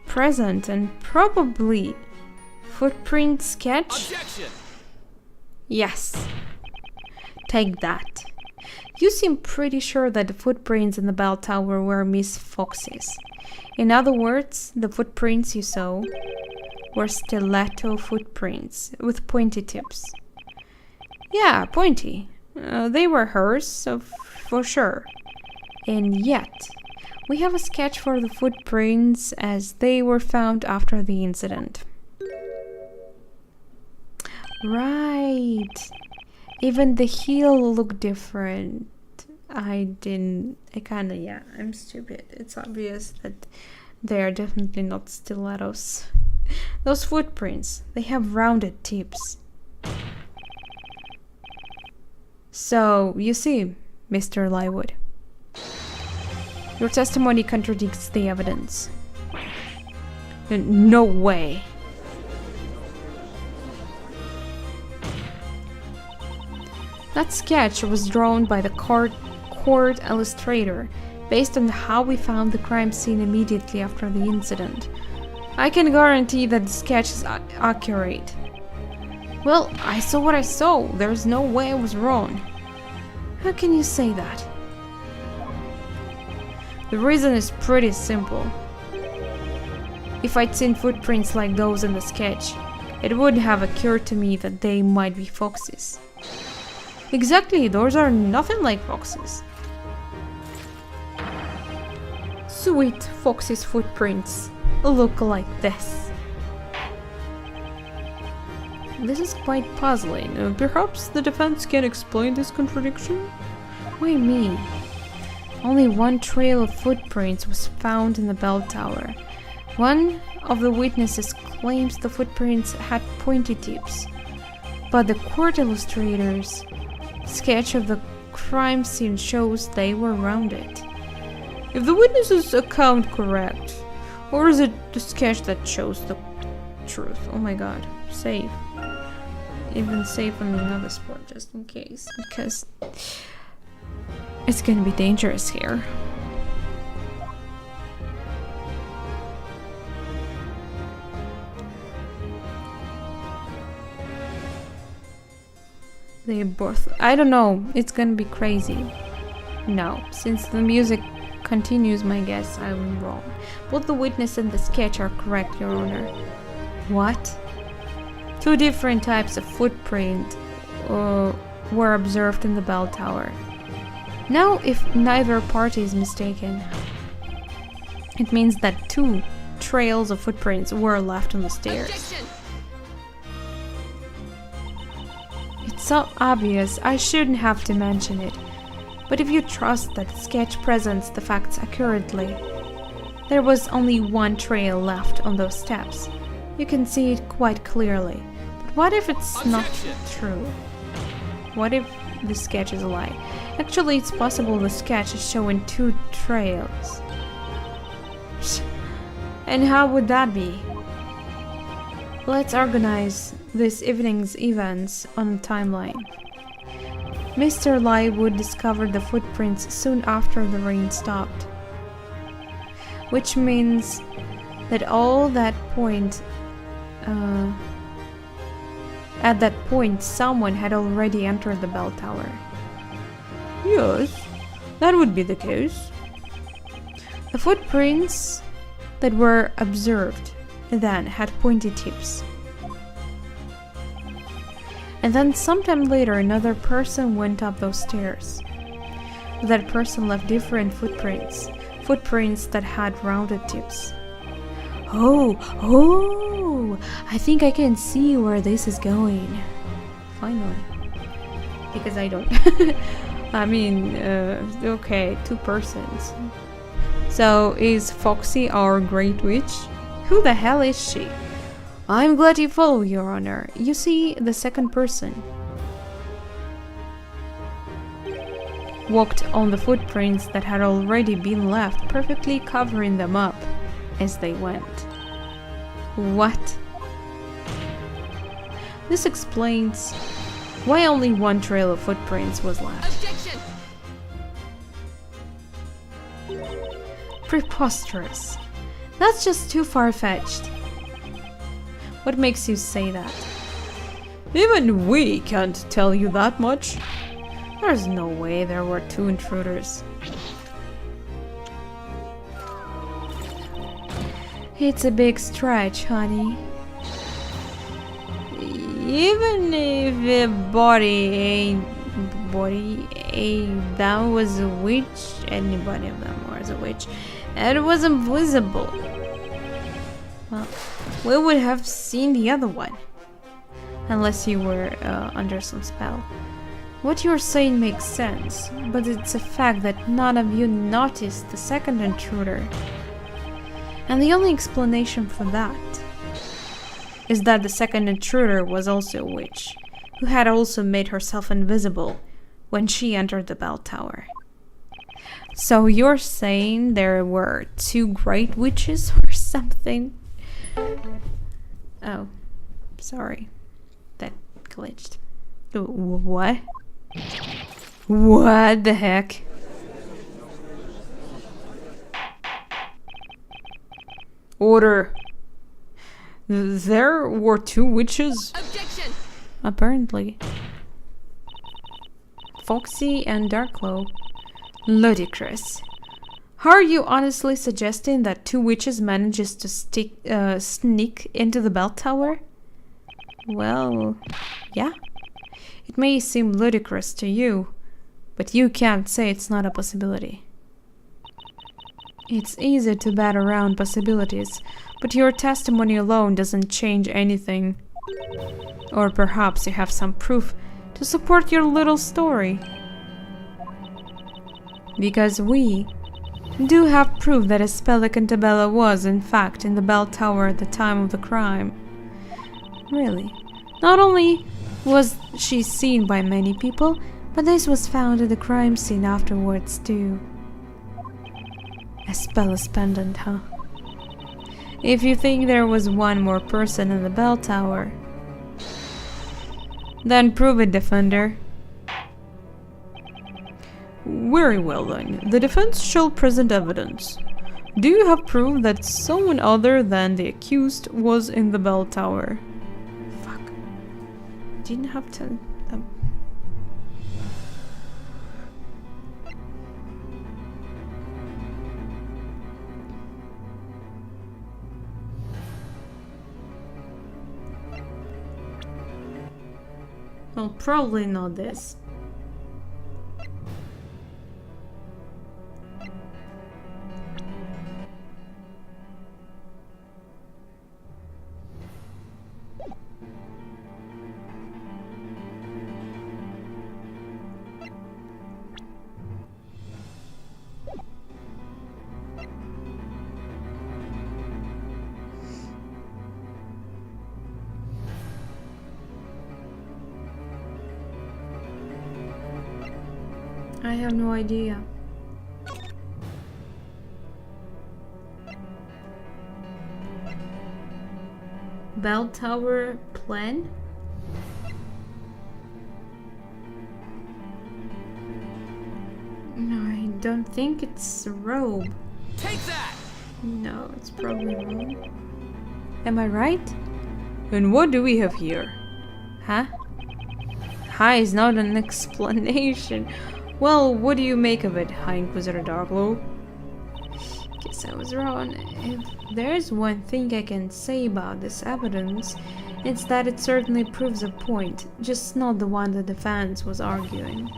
Present and probably footprint sketch. Objection! Yes. Take that. You seem pretty sure that the footprints in the bell tower were Miss Fox's. In other words, the footprints you saw were stiletto footprints with pointy tips. Yeah, pointy. They were hers, so for sure. And yet, we have a sketch for the footprints as they were found after the incident. Right. Even the heel looked different. I'm stupid. It's obvious that they are definitely not stilettos. Those footprints, they have rounded tips. So, you see, Mr. Lywood, your testimony contradicts the evidence. No way. That sketch was drawn by the court illustrator based on how we found the crime scene immediately after the incident. I can guarantee that the sketch is accurate. Well, I saw what I saw. There's no way I was wrong. How can you say that? The reason is pretty simple. If I'd seen footprints like those in the sketch, it wouldn't have occurred to me that they might be Fox's. Exactly, those are nothing like Fox's. Sweet Fox's footprints look like this. This is quite puzzling. Perhaps the defense can explain this contradiction? Why me? Only one trail of footprints was found in the bell tower. One of the witnesses claims the footprints had pointy tips, but the court illustrator's sketch of the crime scene shows they were rounded. If the witness's account correct, or is it the sketch that shows the truth? Oh my god, save. Even save on another spot just in case, because it's gonna be dangerous here. They both... I don't know, it's gonna be crazy. No, since the music continues, my guess, I'm wrong. Both the witness and the sketch are correct, Your Honor. What? Two different types of footprint were observed in the bell tower. Now, if neither party is mistaken, it means that two trails of footprints were left on the stairs. Objection! It's so obvious, I shouldn't have to mention it. But if you trust that the sketch presents the facts accurately, there was only one trail left on those steps. You can see it quite clearly. But what if it's not true? What if the sketch is a lie? Actually, it's possible the sketch is showing two trails. And how would that be? Let's organize this evening's events on a timeline. Mr. Lywood discovered the footprints soon after the rain stopped, which means that at that point someone had already entered the bell tower. Yes, that would be the case. The footprints that were observed then had pointy tips. And then sometime later another person went up those stairs. That person left different footprints that had rounded tips. Oh, I think I can see where this is going. Finally. Because I don't. I mean, okay, two persons. So is Foxy our Great Witch? Who the hell is she? I'm glad you follow, Your Honor. You see, the second person walked on the footprints that had already been left, perfectly covering them up as they went. What? This explains why only one trail of footprints was left. Objection! Preposterous. That's just too far-fetched. What makes you say that? Even we can't tell you that much. There's no way there were 2 intruders. It's a big stretch, honey. Even if a that was a witch, anybody of them was a witch, and it was invisible. Well, we would have seen the other one. Unless you were under some spell. What you're saying makes sense, but it's a fact that none of you noticed the second intruder. And the only explanation for that is that the second intruder was also a witch, who had also made herself invisible when she entered the bell tower. So you're saying there were 2 great witches or something? Oh, sorry. That glitched. What? What the heck? Order. There were 2 witches? Objection! Apparently. Foxy and Darklow. Ludicrous. Are you honestly suggesting that 2 witches managed to sneak into the bell tower? Well, yeah. It may seem ludicrous to you, but you can't say it's not a possibility. It's easy to bat around possibilities, but your testimony alone doesn't change anything. Or perhaps you have some proof to support your little story. Because we do have proof that Espella Cantabella was, in fact, in the bell tower at the time of the crime. Really. Not only was she seen by many people, but this was found at the crime scene afterwards too. Espella's pendant, huh? If you think there was one more person in the bell tower, then prove it, defender. Very well then. The defense shall present evidence. Do you have proof that someone other than the accused was in the bell tower? Fuck. Didn't have to... Well, probably not this. I have no idea. Bell tower plan? No, I don't think it's a robe. Take that! No, it's probably wrong. Am I right? And what do we have here? Huh? Hi is not an explanation. Well, what do you make of it, High Inquisitor Darklow? Guess I was wrong. If there's one thing I can say about this evidence, it's that it certainly proves a point, just not the one the defense was arguing.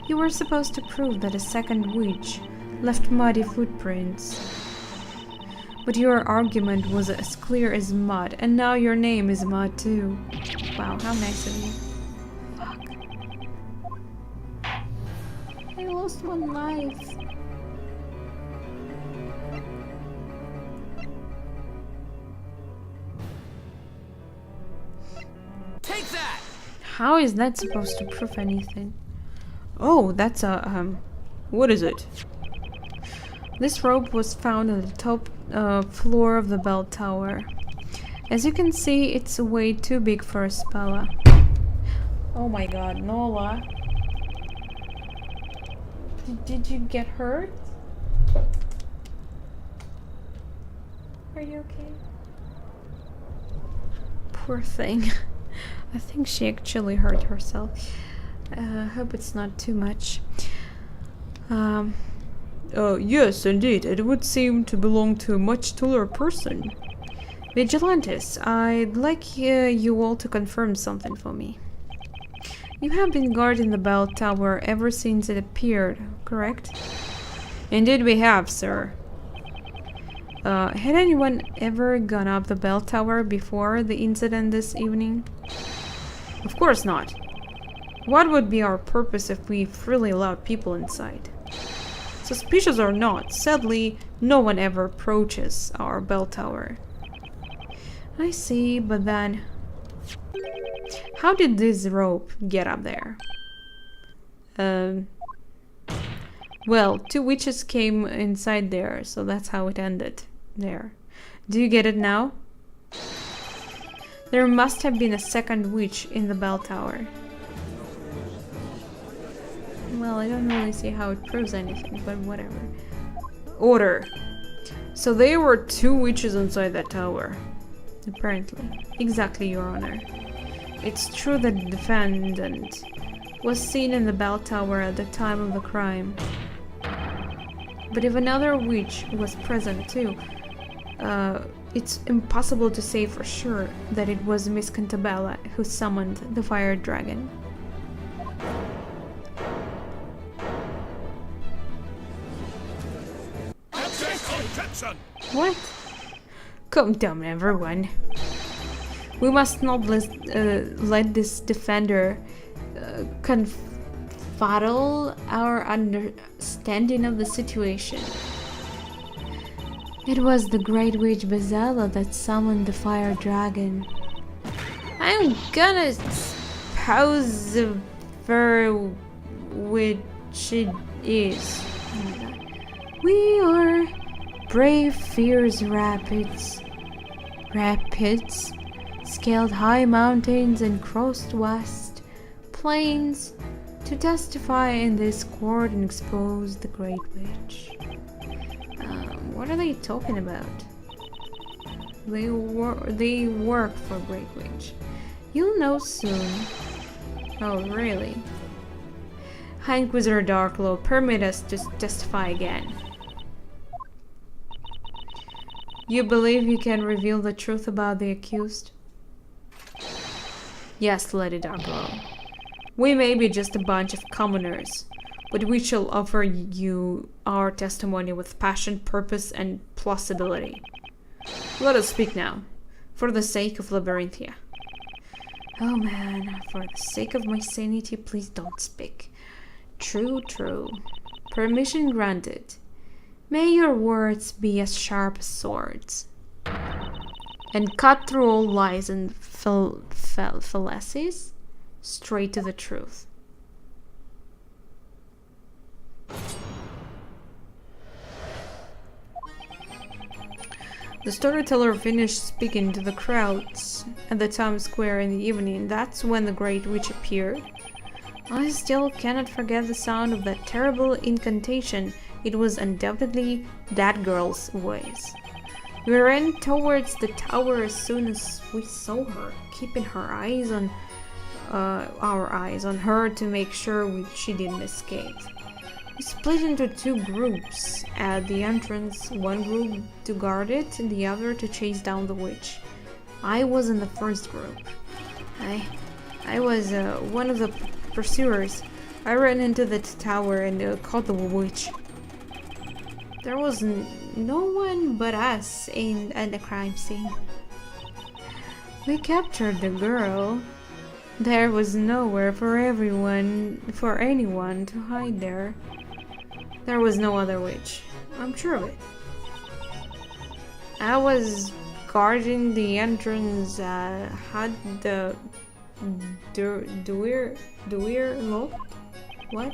You were supposed to prove that a second witch left muddy footprints. But your argument was as clear as mud, and now your name is mud too. Wow, how nice of you. I lost 1 life. Take that! How is that supposed to prove anything? Oh, that's a, what is it? This rope was found on the top floor of the bell tower. As you can see, it's way too big for a Spella. Oh my god, Nola. Did you get hurt? Are you okay? Poor thing. I think she actually hurt herself. Hope it's not too much. Yes, indeed. It would seem to belong to a much taller person. Vigilantes, I'd like you all to confirm something for me. You have been guarding the bell tower ever since it appeared, correct? Indeed we have, sir. Had anyone ever gone up the bell tower before the incident this evening? Of course not. What would be our purpose if we freely allowed people inside? Suspicious or not, sadly, no one ever approaches our bell tower. I see, but then... How did this rope get up there? Well, two witches came inside there, so that's how it ended there. Do you get it now? There must have been a second witch in the bell tower. Well, I don't really see how it proves anything, but whatever. Order. So there were two witches inside that tower. Apparently. Exactly, Your Honor. It's true that the defendant was seen in the bell tower at the time of the crime. But if another witch was present too, it's impossible to say for sure that it was Miss Cantabella who summoned the fire dragon. What? Calm down, everyone. We must not let this defender confuddle our understanding of the situation. It was the Great Witch Bezella that summoned the fire dragon. I'm gonna pause for which it is. We are brave fierce rapids, scaled high mountains and crossed vast plains to testify in this court and expose the Great Witch. What are they talking about? They work for Great Witch. You'll know soon. Oh, really? High Inquisitor Darklow, permit us to testify again. You believe you can reveal the truth about the accused? Yes, Lady Darklow. We may be just a bunch of commoners, but we shall offer you our testimony with passion, purpose, and plausibility. Let us speak now, for the sake of Labyrinthia. Oh man, for the sake of my sanity, please don't speak. True. Permission granted. May your words be as sharp as swords, and cut through all lies and fallacies, straight to the truth. The storyteller finished speaking to the crowds at the town square in the evening. That's when the Great Witch appeared. I still cannot forget the sound of that terrible incantation. It was undoubtedly that girl's voice. We ran towards the tower as soon as we saw her, keeping her eyes on our eyes on her to make sure she didn't escape. We split into two groups at the entrance, one group to guard it and the other to chase down the witch. I was in the first group. I was one of the pursuers. I ran into the tower and caught the witch. There was no one but us at the crime scene. We captured the girl. There was nowhere for anyone to hide there. There was no other witch. I'm sure of it. I was guarding the entrance. Had the door locked? What?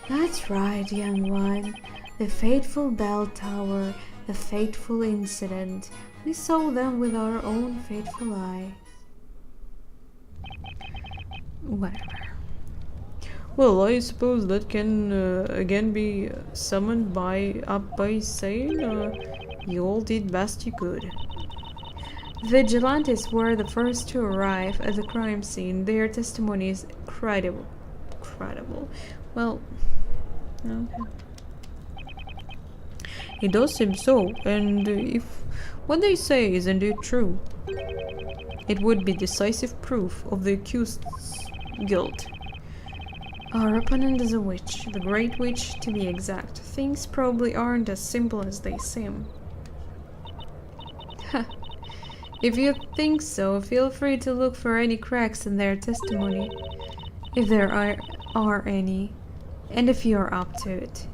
That's right, young one. The fateful bell tower, the fateful incident. We saw them with our own fateful eyes. Whatever. Well, I suppose that can again be summed by saying you all did best you could. Vigilantes were the first to arrive at the crime scene. Their testimony is credible. Well, okay. It does seem so, and if what they say is indeed true, it would be decisive proof of the accused's guilt. Our opponent is a witch, the Great Witch to be exact. Things probably aren't as simple as they seem. If you think so, feel free to look for any cracks in their testimony, if there are any, and if you're up to it.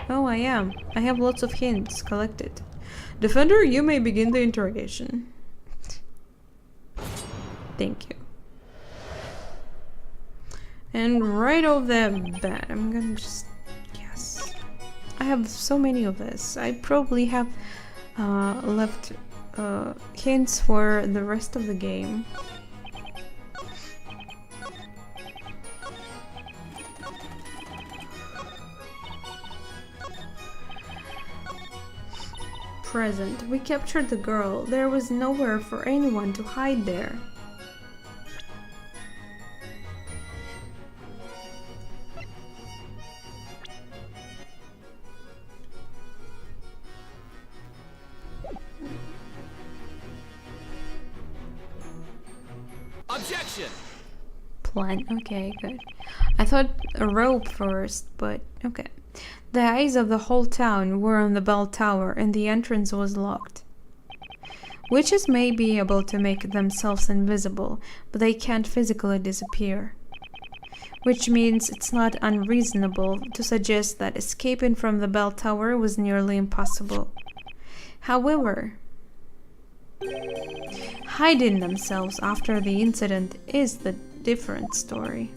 Oh, I am. I have lots of hints collected. Defender, you may begin the interrogation. Thank you. And right off the bat, I'm gonna just... Yes. I have so many of this. I probably have left hints for the rest of the game. Present. We captured the girl. There was nowhere for anyone to hide there. Objection! Plan. Okay, good. I thought a rope first, but okay. The eyes of the whole town were on the bell tower and the entrance was locked. Witches may be able to make themselves invisible, but they can't physically disappear. Which means it's not unreasonable to suggest that escaping from the bell tower was nearly impossible. However, hiding themselves after the incident is the different story.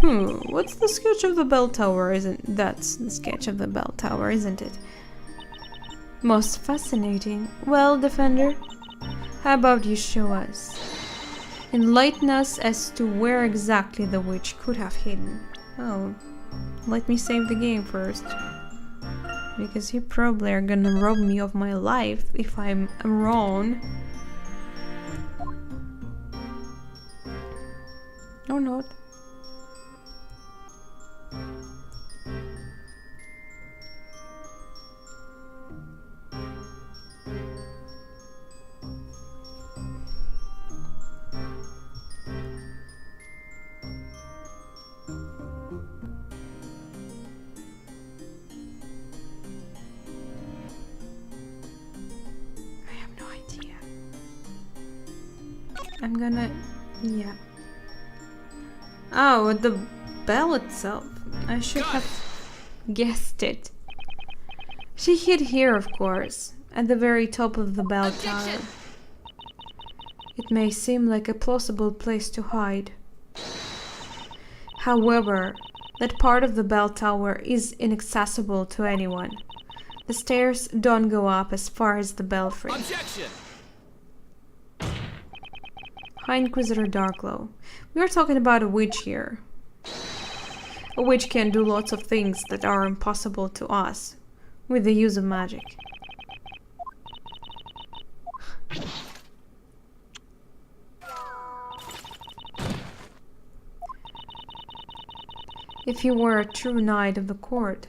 What's the sketch of the bell tower, That's the sketch of the bell tower, isn't it? Most fascinating. Well, Defender, how about you show us? Enlighten us as to where exactly the witch could have hidden. Oh, let me save the game first. Because you probably are gonna rob me of my life if I'm wrong. Or not. I'm gonna... yeah. Oh, the bell itself. I should have guessed it. She hid here, of course, at the very top of the bell tower. It may seem like a plausible place to hide. However, that part of the bell tower is inaccessible to anyone. The stairs don't go up as far as the belfry. Objection! High Inquisitor Darkglow. We are talking about a witch here. A witch can do lots of things that are impossible to us with the use of magic. If you were a true knight of the court,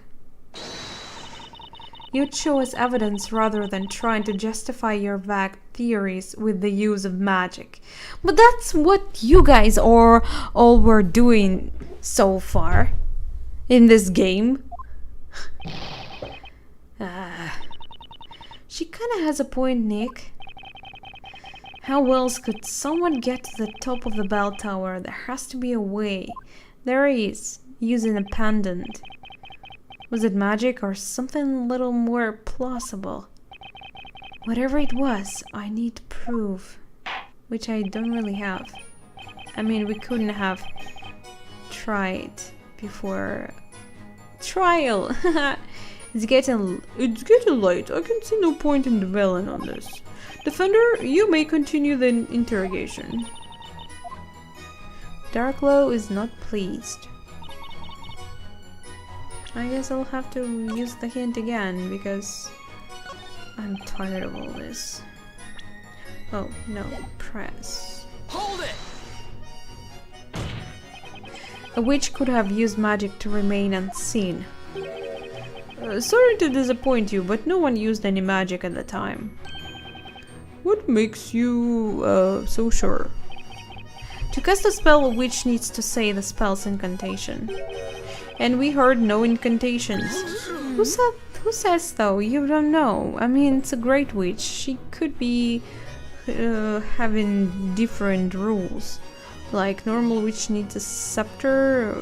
you'd show us evidence rather than trying to justify your vague theories with the use of magic. But that's what you guys all were doing so far in this game. She kinda has a point, Nick. How else could someone get to the top of the bell tower? There has to be a way. There is, using a pendant. Was it magic or something a little more plausible? Whatever it was, I need proof, which I don't really have. I mean, we couldn't have tried before trial. It's getting late. I can see no point in dwelling on this. Defender, you may continue the interrogation. Darkglow is not pleased. I guess I'll have to use the hint again because I'm tired of all this. Oh, no. Press. Hold it! A witch could have used magic to remain unseen. Sorry to disappoint you, but no one used any magic at the time. What makes you so sure? To cast a spell, a witch needs to say the spell's incantation. And we heard no incantations. Who says though? You don't know. I mean, it's a great witch. She could be having different rules. Like, normal witch needs a scepter,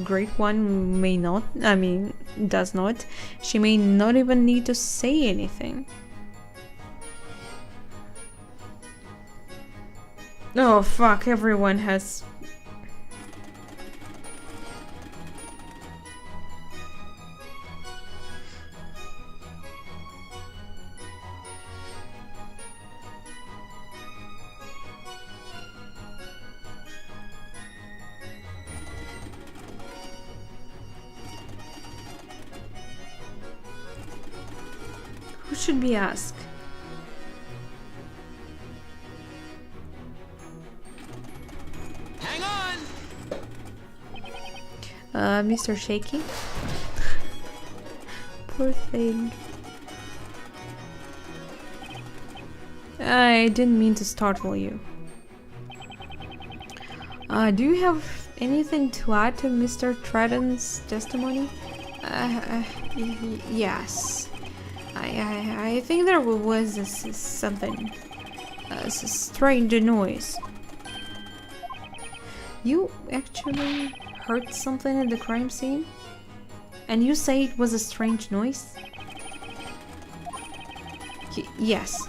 great one may not, I mean, does not. She may not even need to say anything. Oh fuck, everyone has... Who should we ask? Hang on! Mr. Shaky? Poor thing. I didn't mean to startle you. Do you have anything to add to Mr. Tredden's testimony? Yes. I think there was something. A strange noise. You actually heard something at the crime scene? And you say it was a strange noise? Yes.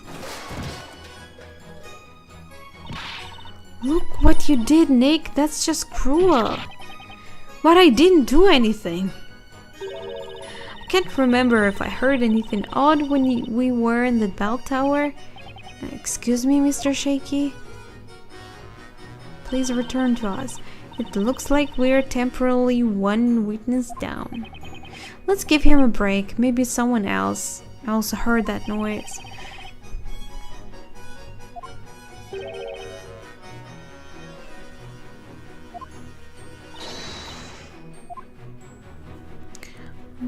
Look what you did, Nick. That's just cruel. But I didn't do anything. I can't remember if I heard anything odd when we were in the bell tower. Excuse me, Mr. Shaky? Please return to us. It looks like we're temporarily one witness down. Let's give him a break. Maybe someone else also heard that noise.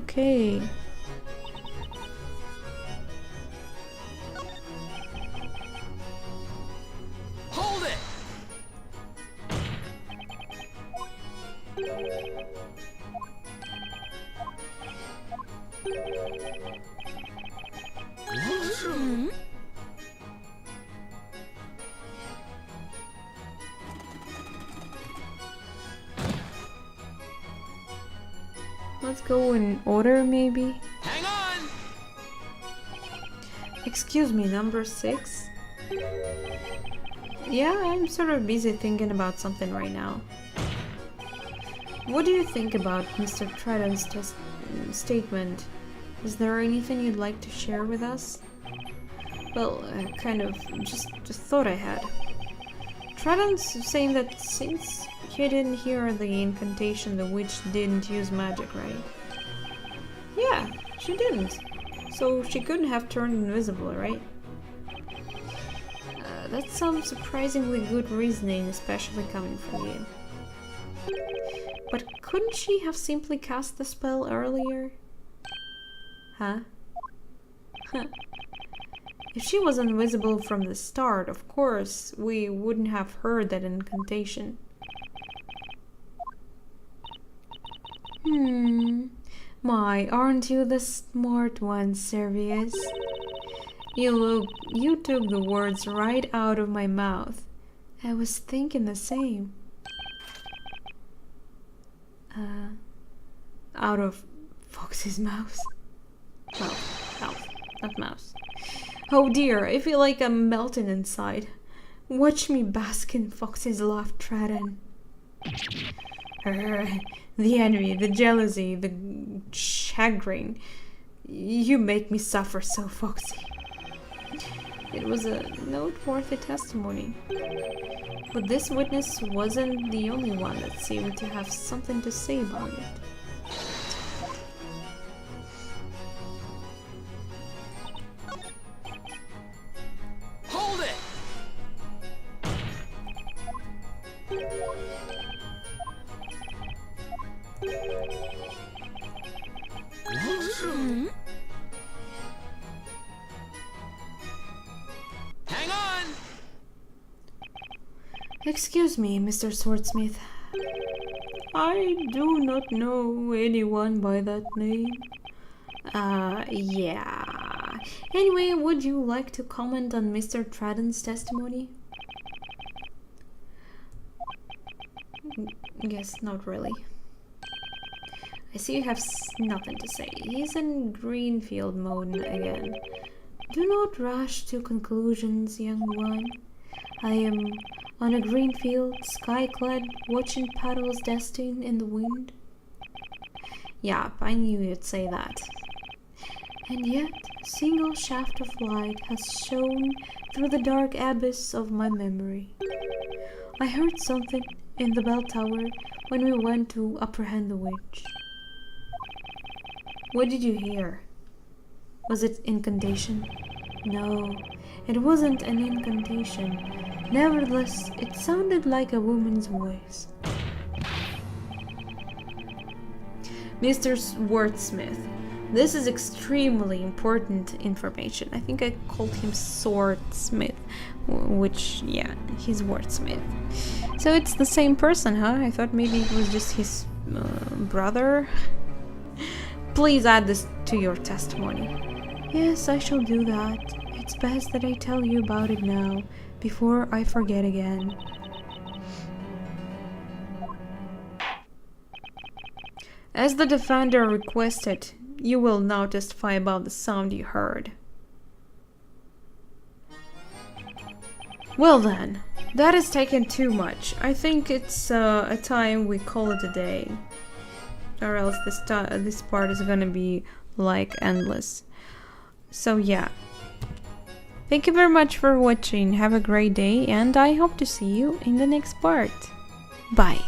Okay. Hold it! Let's go in order, maybe. Hang on! Excuse me, number 6? Yeah, I'm sort of busy thinking about something right now. What do you think about Mr. Tredden's statement? Is there anything you'd like to share with us? Well, kind of just thought I had. Tredden's saying that since he didn't hear the incantation, the witch didn't use magic, right? Yeah, she didn't. So she couldn't have turned invisible, right? That's some surprisingly good reasoning, especially coming from you. But couldn't she have simply cast the spell earlier? Huh? If she was invisible from the start, of course, we wouldn't have heard that incantation. My, aren't you the smart one, Servius? You took the words right out of my mouth. I was thinking the same. Out of Foxy's mouth. Mouth, not mouse. Oh dear, I feel like I'm melting inside. Watch me bask in Foxy's love, Tredden. The envy, the jealousy, the chagrin. You make me suffer so, Foxy. It was a noteworthy testimony. But this witness wasn't the only one that seemed to have something to say about it. Hold it! Hang on! Excuse me, Mr. Swordsmith. I do not know anyone by that name. Yeah. Anyway, would you like to comment on Mr. Tradden's testimony? Guess not really. I see you have nothing to say. He's in Greenfield mode again. Do not rush to conclusions, young one. I am on a green field, sky-clad, watching paddles destined in the wind. Yep, I knew you'd say that. And yet, a single shaft of light has shone through the dark abyss of my memory. I heard something in the bell tower when we went to apprehend the witch. What did you hear? Was it incantation? No, it wasn't an incantation. Nevertheless, it sounded like a woman's voice. Mr. Swordsmith, this is extremely important information. I think I called him Swordsmith, which, yeah, he's Wordsmith. So it's the same person, huh? I thought maybe it was just his brother. Please add this to your testimony. Yes, I shall do that. It's best that I tell you about it now, before I forget again. As the defender requested, you will now testify about the sound you heard. Well then, that has taken too much. I think it's a time we call it a day. Or else this part is gonna be like endless. So yeah. Thank you very much for watching. Have a great day and I hope to see you in the next part. Bye.